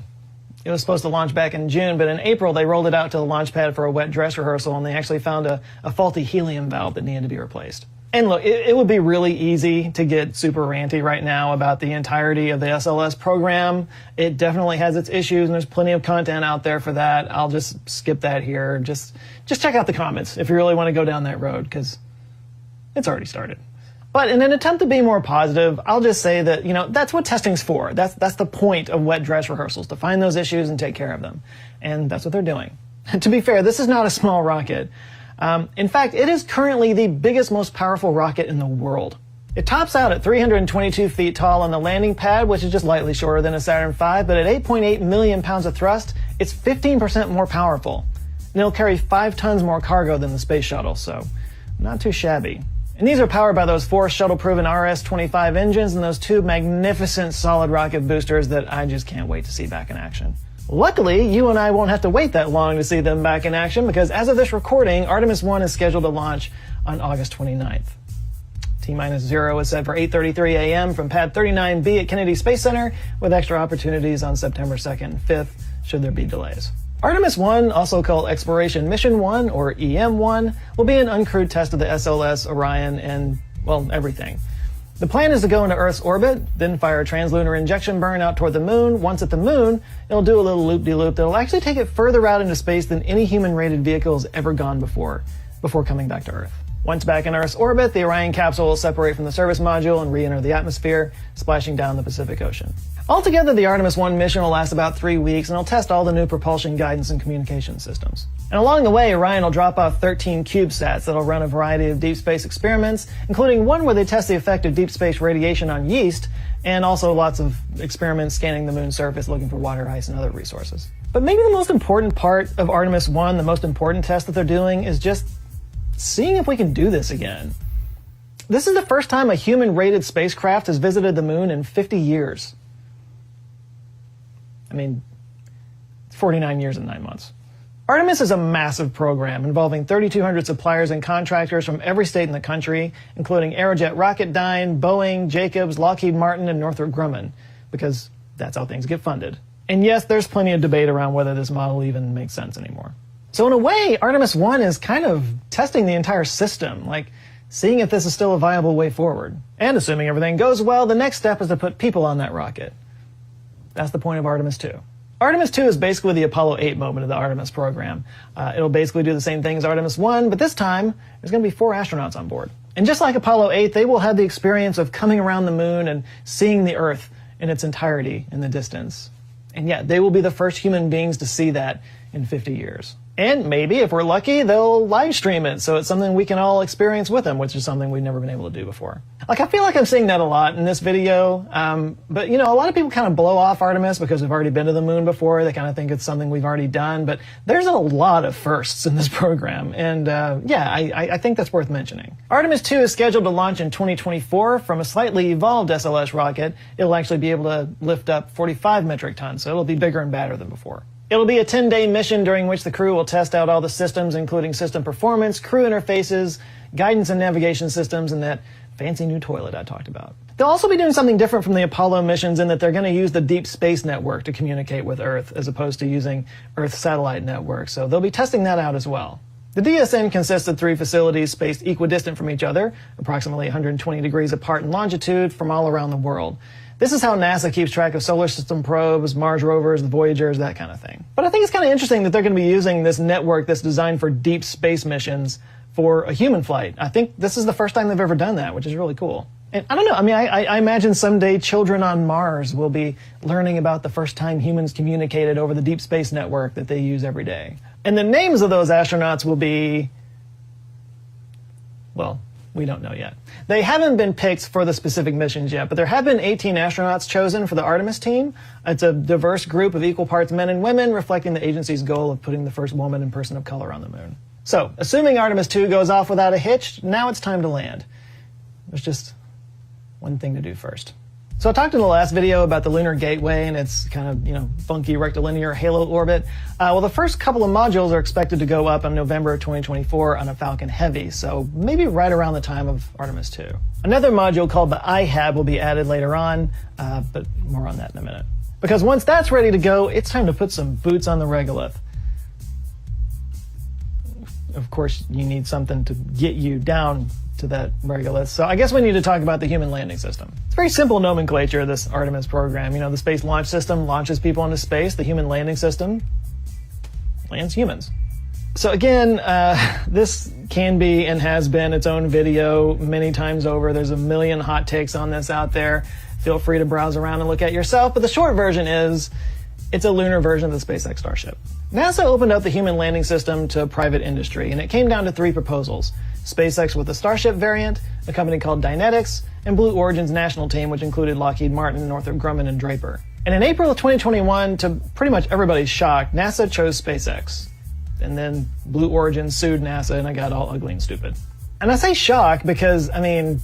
It was supposed to launch back in June, but in April, they rolled it out to the launch pad for a wet dress rehearsal, and they actually found a faulty helium valve that needed to be replaced. And look, it would be really easy to get super ranty right now about the entirety of the SLS program. It definitely has its issues, and there's plenty of content out there for that. I'll just skip that here. Just check out the comments if you really want to go down that road, because it's already started. But in an attempt to be more positive, I'll just say that, that's what testing's for. That's the point of wet dress rehearsals, to find those issues and take care of them. And that's what they're doing. To be fair, this is not a small rocket. In fact, it is currently the biggest, most powerful rocket in the world. It tops out at 322 feet tall on the landing pad, which is just lightly shorter than a Saturn V, but at 8.8 million pounds of thrust, it's 15% more powerful. And it'll carry 5 tons more cargo than the space shuttle, so not too shabby. And these are powered by those 4 shuttle-proven RS-25 engines and those 2 magnificent solid rocket boosters that I just can't wait to see back in action. Luckily, you and I won't have to wait that long to see them back in action, because as of this recording, Artemis I is scheduled to launch on August 29th. T-0 is set for 8:33 a.m. from pad 39B at Kennedy Space Center, with extra opportunities on September 2nd and 5th, should there be delays. Artemis I, also called Exploration Mission 1, or EM1, will be an uncrewed test of the SLS, Orion, and, well, everything. The plan is to go into Earth's orbit, then fire a translunar injection burn out toward the moon. Once at the moon, it'll do a little loop-de-loop that'll actually take it further out into space than any human-rated vehicle has ever gone before coming back to Earth. Once back in Earth's orbit, the Orion capsule will separate from the service module and re-enter the atmosphere, splashing down the Pacific Ocean. Altogether, the Artemis I mission will last about 3 weeks, and it'll test all the new propulsion guidance and communication systems. And along the way, Orion will drop off 13 CubeSats that'll run a variety of deep space experiments, including one where they test the effect of deep space radiation on yeast, and also lots of experiments scanning the moon's surface looking for water, ice, and other resources. But maybe the most important part of Artemis I, the most important test that they're doing, is just seeing if we can do this again. This is the first time a human-rated spacecraft has visited the moon in 50 years. I mean, 49 years and 9 months. Artemis is a massive program involving 3,200 suppliers and contractors from every state in the country, including Aerojet Rocketdyne, Boeing, Jacobs, Lockheed Martin, and Northrop Grumman, because that's how things get funded. And yes, there's plenty of debate around whether this model even makes sense anymore. So in a way, Artemis I is kind of testing the entire system, like seeing if this is still a viable way forward. And assuming everything goes well, the next step is to put people on that rocket. That's the point of Artemis II. Artemis II is basically the Apollo 8 moment of the Artemis program. It'll basically do the same thing as Artemis I, but this time there's going to be 4 astronauts on board. And just like Apollo 8, they will have the experience of coming around the moon and seeing the Earth in its entirety in the distance. And yeah, they will be the first human beings to see that in 50 years. And maybe, if we're lucky, they'll live stream it, so it's something we can all experience with them, which is something we've never been able to do before. Like, I feel like I'm seeing that a lot in this video, but, you know, a lot of people kind of blow off Artemis because we've already been to the moon before. They kind of think it's something we've already done, but there's a lot of firsts in this program, and, yeah, I think that's worth mentioning. Artemis II is scheduled to launch in 2024 from a slightly evolved SLS rocket. It'll actually be able to lift up 45 metric tons, so it'll be bigger and badder than before. It'll be a 10-day mission during which the crew will test out all the systems, including system performance, crew interfaces, guidance and navigation systems, and that fancy new toilet I talked about. They'll also be doing something different from the Apollo missions in that they're going to use the Deep Space Network to communicate with Earth, as opposed to using Earth's satellite network, so they'll be testing that out as well. The DSN consists of 3 facilities spaced equidistant from each other, approximately 120 degrees apart in longitude from all around the world. This is how NASA keeps track of solar system probes, Mars rovers, the Voyagers, that kind of thing. But I think it's kind of interesting that they're going to be using this network that's designed for deep space missions for a human flight. I think this is the first time they've ever done that, which is really cool. And I don't know, I mean, I imagine someday children on Mars will be learning about the first time humans communicated over the deep space network that they use every day. And the names of those astronauts will be, well, we don't know yet. They haven't been picked for the specific missions yet, but there have been 18 astronauts chosen for the Artemis team. It's a diverse group of equal parts men and women, reflecting the agency's goal of putting the first woman and person of color on the moon. So, assuming Artemis II goes off without a hitch, now it's time to land. There's just one thing to do first. So I talked in the last video about the Lunar Gateway and its kind of, you know, funky rectilinear halo orbit. Well, the first couple of modules are expected to go up in November of 2024 on a Falcon Heavy, so maybe right around the time of Artemis II. Another module called the IHAB will be added later on, but more on that in a minute. Because once that's ready to go, it's time to put some boots on the regolith. Of course, you need something to get you down to that regolith. So I guess we need to talk about the human landing system. It's very simple nomenclature, this Artemis program. You know, the Space Launch System launches people into space. The human landing system lands humans. So again, this can be and has been its own video many times over. There's a million hot takes on this out there. Feel free to browse around and look at yourself. But the short version is, it's a lunar version of the SpaceX Starship. NASA opened up the human landing system to private industry, and it came down to 3 proposals. SpaceX with the Starship variant, a company called Dynetics, and Blue Origin's national team, which included Lockheed Martin, Northrop Grumman, and Draper. And in April of 2021, to pretty much everybody's shock, NASA chose SpaceX. And then Blue Origin sued NASA, and I got all ugly and stupid. And I say shock because, I mean,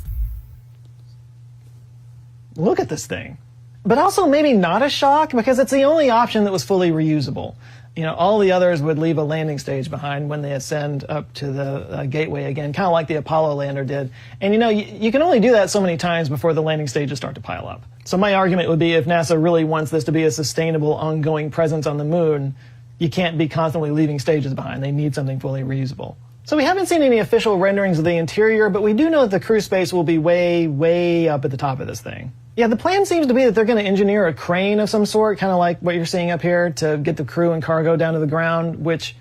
look at this thing. But also maybe not a shock because it's the only option that was fully reusable. You know, all the others would leave a landing stage behind when they ascend up to the gateway again, kind of like the Apollo lander did. And you know, you can only do that so many times before the landing stages start to pile up. So my argument would be, if NASA really wants this to be a sustainable, ongoing presence on the moon, you can't be constantly leaving stages behind. They need something fully reusable. So we haven't seen any official renderings of the interior, but we do know that the crew space will be way, way up at the top of this thing. Yeah, the plan seems to be that they're going to engineer a crane of some sort, kind of like what you're seeing up here, to get the crew and cargo down to the ground, which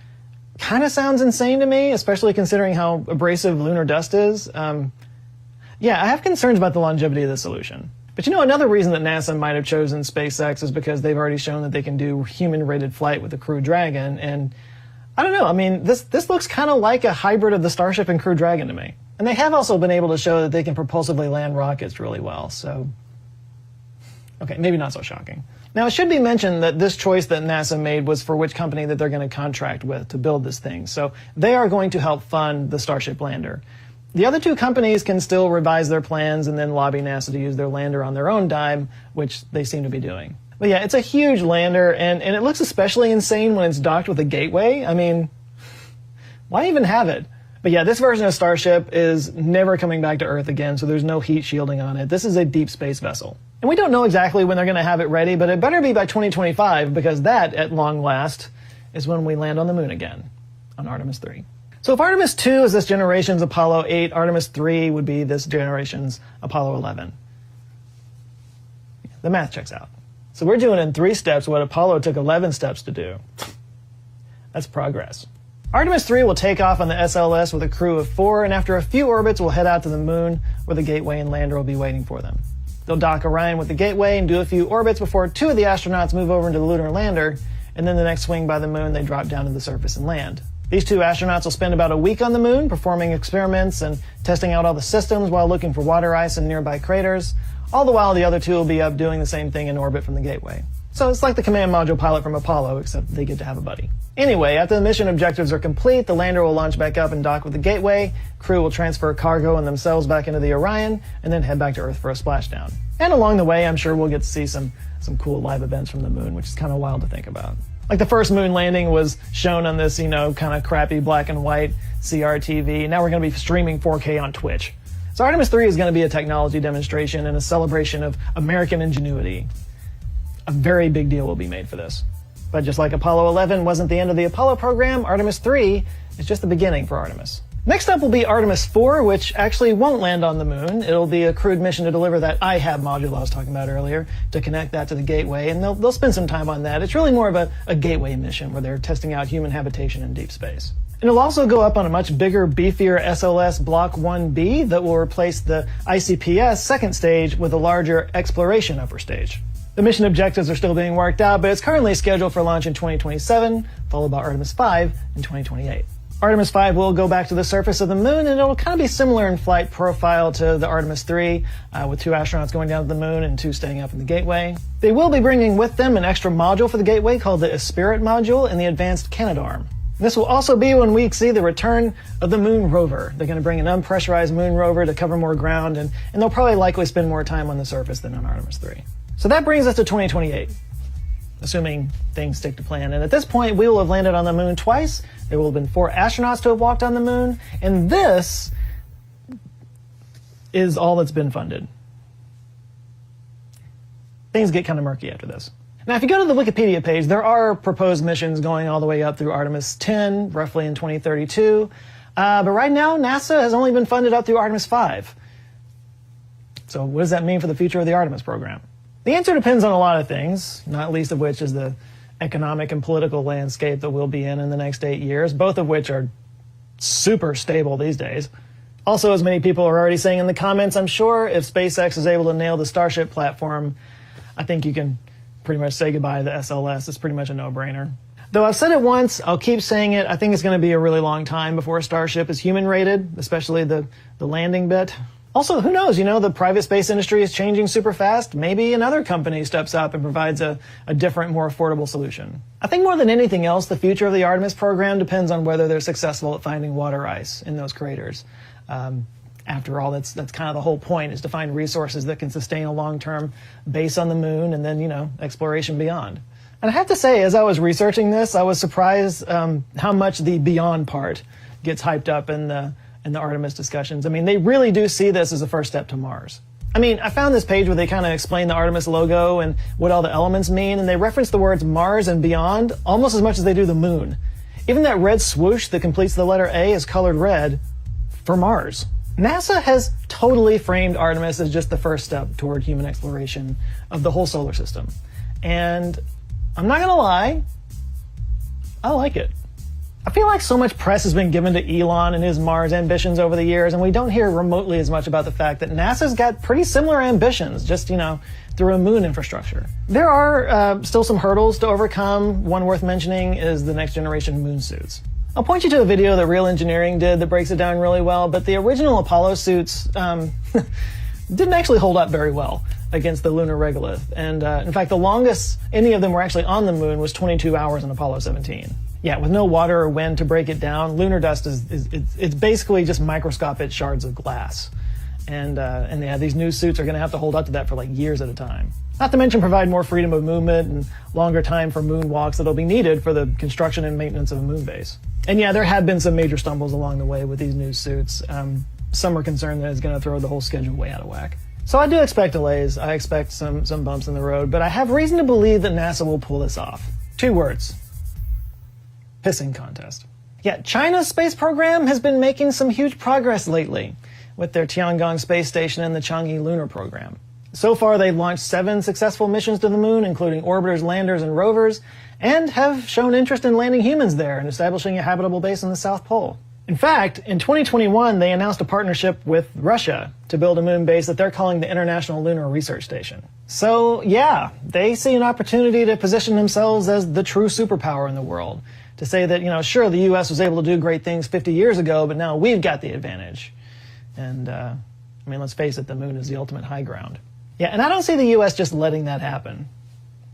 kind of sounds insane to me, especially considering how abrasive lunar dust is. Yeah, I have concerns about the longevity of the solution. But another reason that NASA might have chosen SpaceX is because they've already shown that they can do human-rated flight with the Crew Dragon. And I don't know, I mean, this looks kind of like a hybrid of the Starship and Crew Dragon to me. And they have also been able to show that they can propulsively land rockets really well, so... Okay, maybe not so shocking. Now, it should be mentioned that this choice that NASA made was for which company that they're going to contract with to build this thing. So they are going to help fund the Starship lander. The other two companies can still revise their plans and then lobby NASA to use their lander on their own dime, which they seem to be doing. But yeah, it's a huge lander, and it looks especially insane when it's docked with a gateway. I mean, why even have it? But yeah, this version of Starship is never coming back to Earth again, so there's no heat shielding on it. This is a deep space vessel. And we don't know exactly when they're going to have it ready, but it better be by 2025, because that, at long last, is when we land on the moon again, on Artemis III. So if Artemis II is this generation's Apollo 8, Artemis III would be this generation's Apollo 11. The math checks out. So we're doing in 3 steps what Apollo took 11 steps to do. That's progress. Artemis III will take off on the SLS with a crew of 4, and after a few orbits will head out to the moon, where the Gateway and lander will be waiting for them. They'll dock Orion with the Gateway and do a few orbits before 2 of the astronauts move over into the lunar lander, and then the next swing by the moon they drop down to the surface and land. These 2 astronauts will spend about a week on the moon, performing experiments and testing out all the systems while looking for water ice in nearby craters. All the while, the other 2 will be up doing the same thing in orbit from the Gateway. So it's like the command module pilot from Apollo, except they get to have a buddy. Anyway, after the mission objectives are complete, the lander will launch back up and dock with the Gateway, crew will transfer cargo and themselves back into the Orion, and then head back to Earth for a splashdown. And along the way, I'm sure we'll get to see some cool live events from the moon, which is kind of wild to think about. Like the first moon landing was shown on this, kind of crappy black and white CRTV. Now we're going to be streaming 4K on Twitch. So Artemis III is going to be a technology demonstration and a celebration of American ingenuity. A very big deal will be made for this. But just like Apollo 11 wasn't the end of the Apollo program, Artemis III is just the beginning for Artemis. Next up will be Artemis IV, which actually won't land on the moon. It'll be a crewed mission to deliver that IHAB module I was talking about earlier, to connect that to the Gateway, and they'll spend some time on that. It's really more of a gateway mission where they're testing out human habitation in deep space. And it'll also go up on a much bigger, beefier SLS Block 1B that will replace the ICPS second stage with a larger exploration upper stage. The mission objectives are still being worked out, but it's currently scheduled for launch in 2027, followed by Artemis V in 2028. Artemis V will go back to the surface of the moon, and it'll kind of be similar in flight profile to the Artemis III, with 2 astronauts going down to the moon and 2 staying up in the Gateway. They will be bringing with them an extra module for the Gateway called the Spirit module and the Advanced Canadarm. This will also be when we see the return of the Moon Rover. They're going to bring an unpressurized Moon Rover to cover more ground, and they'll probably likely spend more time on the surface than on Artemis III. So that brings us to 2028, assuming things stick to plan. And at this point, we will have landed on the moon twice. There will have been 4 astronauts to have walked on the moon. And this is all that's been funded. Things get kind of murky after this. Now, if you go to the Wikipedia page, there are proposed missions going all the way up through Artemis X, roughly in 2032. But right now, NASA has only been funded up through Artemis V. So what does that mean for the future of the Artemis program? The answer depends on a lot of things, not least of which is the economic and political landscape that we'll be in the next 8 years, both of which are super stable these days. Also, as many people are already saying in the comments, I'm sure if SpaceX is able to nail the Starship platform, I think you can pretty much say goodbye to the SLS. It's pretty much a no-brainer. Though I've said it once, I'll keep saying it. I think it's going to be a really long time before Starship is human-rated, especially the landing bit. Also, who knows, the private space industry is changing super fast. Maybe another company steps up and provides a different, more affordable solution. I think more than anything else, the future of the Artemis program depends on whether they're successful at finding water ice in those craters. After all, that's kind of the whole point, is to find resources that can sustain a long-term base on the moon and then, exploration beyond. And I have to say, as I was researching this, I was surprised how much the beyond part gets hyped up in the Artemis discussions. I mean, they really do see this as a first step to Mars. I mean, I found this page where they kind of explain the Artemis logo and what all the elements mean, and they reference the words Mars and beyond almost as much as they do the moon. Even that red swoosh that completes the letter A is colored red for Mars. NASA has totally framed Artemis as just the first step toward human exploration of the whole solar system. And I'm not going to lie, I like it. I feel like so much press has been given to Elon and his Mars ambitions over the years, and we don't hear remotely as much about the fact that NASA's got pretty similar ambitions, just, through a moon infrastructure. There are still some hurdles to overcome. One worth mentioning is the next generation moon suits. I'll point you to a video that Real Engineering did that breaks it down really well, but the original Apollo suits didn't actually hold up very well against the lunar regolith. And in fact, the longest any of them were actually on the moon was 22 hours on Apollo 17. Yeah, with no water or wind to break it down, lunar dust it's basically just microscopic shards of glass. And these new suits are going to have to hold up to that for like years at a time. Not to mention provide more freedom of movement and longer time for moonwalks that'll be needed for the construction and maintenance of a moon base. And yeah, there have been some major stumbles along the way with these new suits. Some are concerned that it's going to throw the whole schedule way out of whack. So I do expect delays. I expect some bumps in the road, but I have reason to believe that NASA will pull this off. 2 words. Pissing contest. Yeah, China's space program has been making some huge progress lately with their Tiangong space station and the Chang'e lunar program. So far, they've launched 7 successful missions to the moon, including orbiters, landers, and rovers, and have shown interest in landing humans there and establishing a habitable base on the South Pole. In fact, in 2021, they announced a partnership with Russia to build a moon base that they're calling the International Lunar Research Station. So, yeah, they see an opportunity to position themselves as the true superpower in the world. To say that, sure, the U.S. was able to do great things 50 years ago, but now we've got the advantage. And, let's face it, the moon is the ultimate high ground. Yeah, and I don't see the U.S. just letting that happen.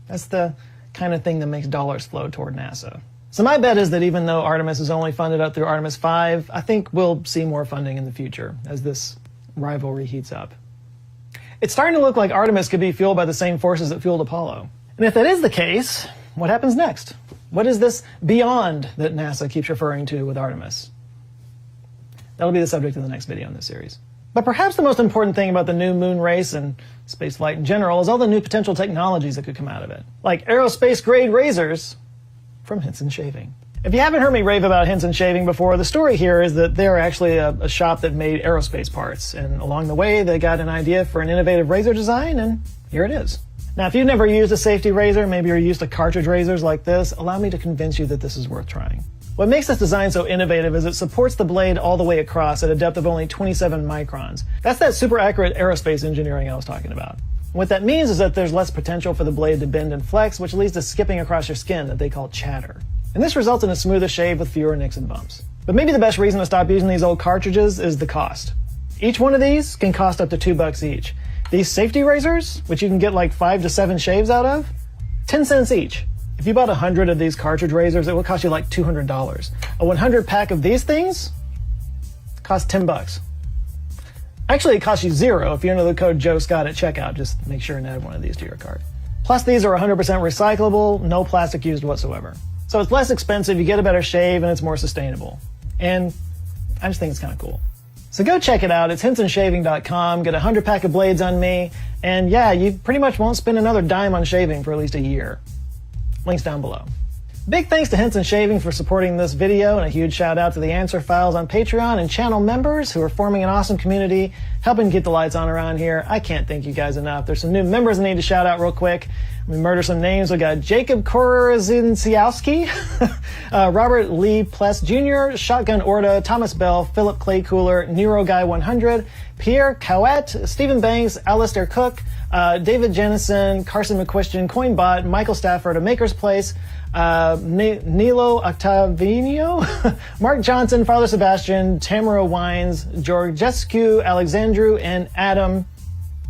That's the kind of thing that makes dollars flow toward NASA. So my bet is that even though Artemis is only funded up through Artemis 5, I think we'll see more funding in the future as this rivalry heats up. It's starting to look like Artemis could be fueled by the same forces that fueled Apollo. And if that is the case, what happens next? What is this beyond that NASA keeps referring to with Artemis? That'll be the subject of the next video in this series. But perhaps the most important thing about the new moon race and spaceflight in general is all the new potential technologies that could come out of it. Like aerospace-grade razors from Hinson Shaving. If you haven't heard me rave about Hinson Shaving before, the story here is that they're actually a shop that made aerospace parts. And along the way, they got an idea for an innovative razor design, and here it is. Now, if you've never used a safety razor, maybe you're used to cartridge razors like this, allow me to convince you that this is worth trying. What makes this design so innovative is it supports the blade all the way across at a depth of only 27 microns. That's that super accurate aerospace engineering I was talking about. What that means is that there's less potential for the blade to bend and flex, which leads to skipping across your skin that they call chatter. And this results in a smoother shave with fewer nicks and bumps. But maybe the best reason to stop using these old cartridges is the cost. Each one of these can cost up to $2 each. These safety razors, which you can get like 5 to 7 shaves out of, 10 cents each. If you bought 100 of these cartridge razors, it would cost you like $200. A 100 pack of these things costs $10. Actually, it costs you $0 if you enter the code Joe Scott at checkout. Just make sure and add one of these to your cart. Plus, these are 100% recyclable, no plastic used whatsoever. So it's less expensive, you get a better shave, and it's more sustainable. And I just think it's kind of cool. So go check it out. It's hinsonshaving.com. Get a 100 pack of blades on me. And yeah, you pretty much won't spend another dime on shaving for at least a year. Links down below. Big thanks to Hinson Shaving for supporting this video, and a huge shout out to the Answer Files on Patreon and channel members who are forming an awesome community, helping keep the lights on around here. I can't thank you guys enough. There's some new members I need to shout out real quick. Let me murder some names. We got Jacob Korazinsiowski, Robert Lee Pless Jr., Shotgun Orda, Thomas Bell, Philip Clay Cooler, Nero Guy 100, Pierre Cowett, Stephen Banks, Alistair Cook, David Jennison, Carson McQuestion, Coinbot, Michael Stafford, A Maker's Place, Nilo Octavino, Mark Johnson, Father Sebastian, Tamara Wines, Georgescu, Alexandru, and Adam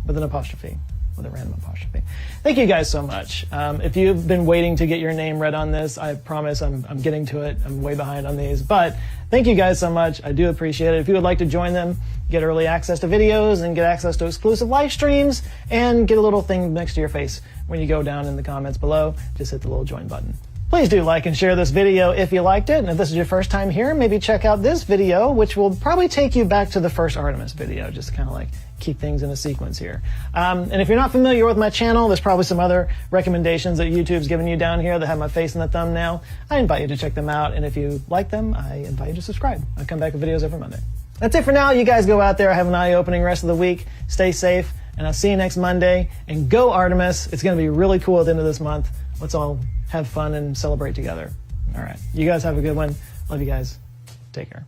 with an apostrophe, with a random apostrophe. Thank you guys so much. If you've been waiting to get your name read on this, I promise I'm getting to it. I'm way behind on these, but thank you guys so much. I do appreciate it. If you would like to join them, get early access to videos and get access to exclusive live streams and get a little thing next to your face when you go down in the comments below, just hit the little join button. Please do like and share this video if you liked it. And if this is your first time here, maybe check out this video, which will probably take you back to the first Artemis video, just to kind of like keep things in a sequence here. And if you're not familiar with my channel, there's probably some other recommendations that YouTube's given you down here that have my face in the thumbnail. I invite you to check them out. And if you like them, I invite you to subscribe. I come back with videos every Monday. That's it for now. You guys go out there, have an eye-opening rest of the week. Stay safe, and I'll see you next Monday. And go Artemis. It's going to be really cool at the end of this month. Let's all have fun and celebrate together. All right. You guys have a good one. Love you guys. Take care.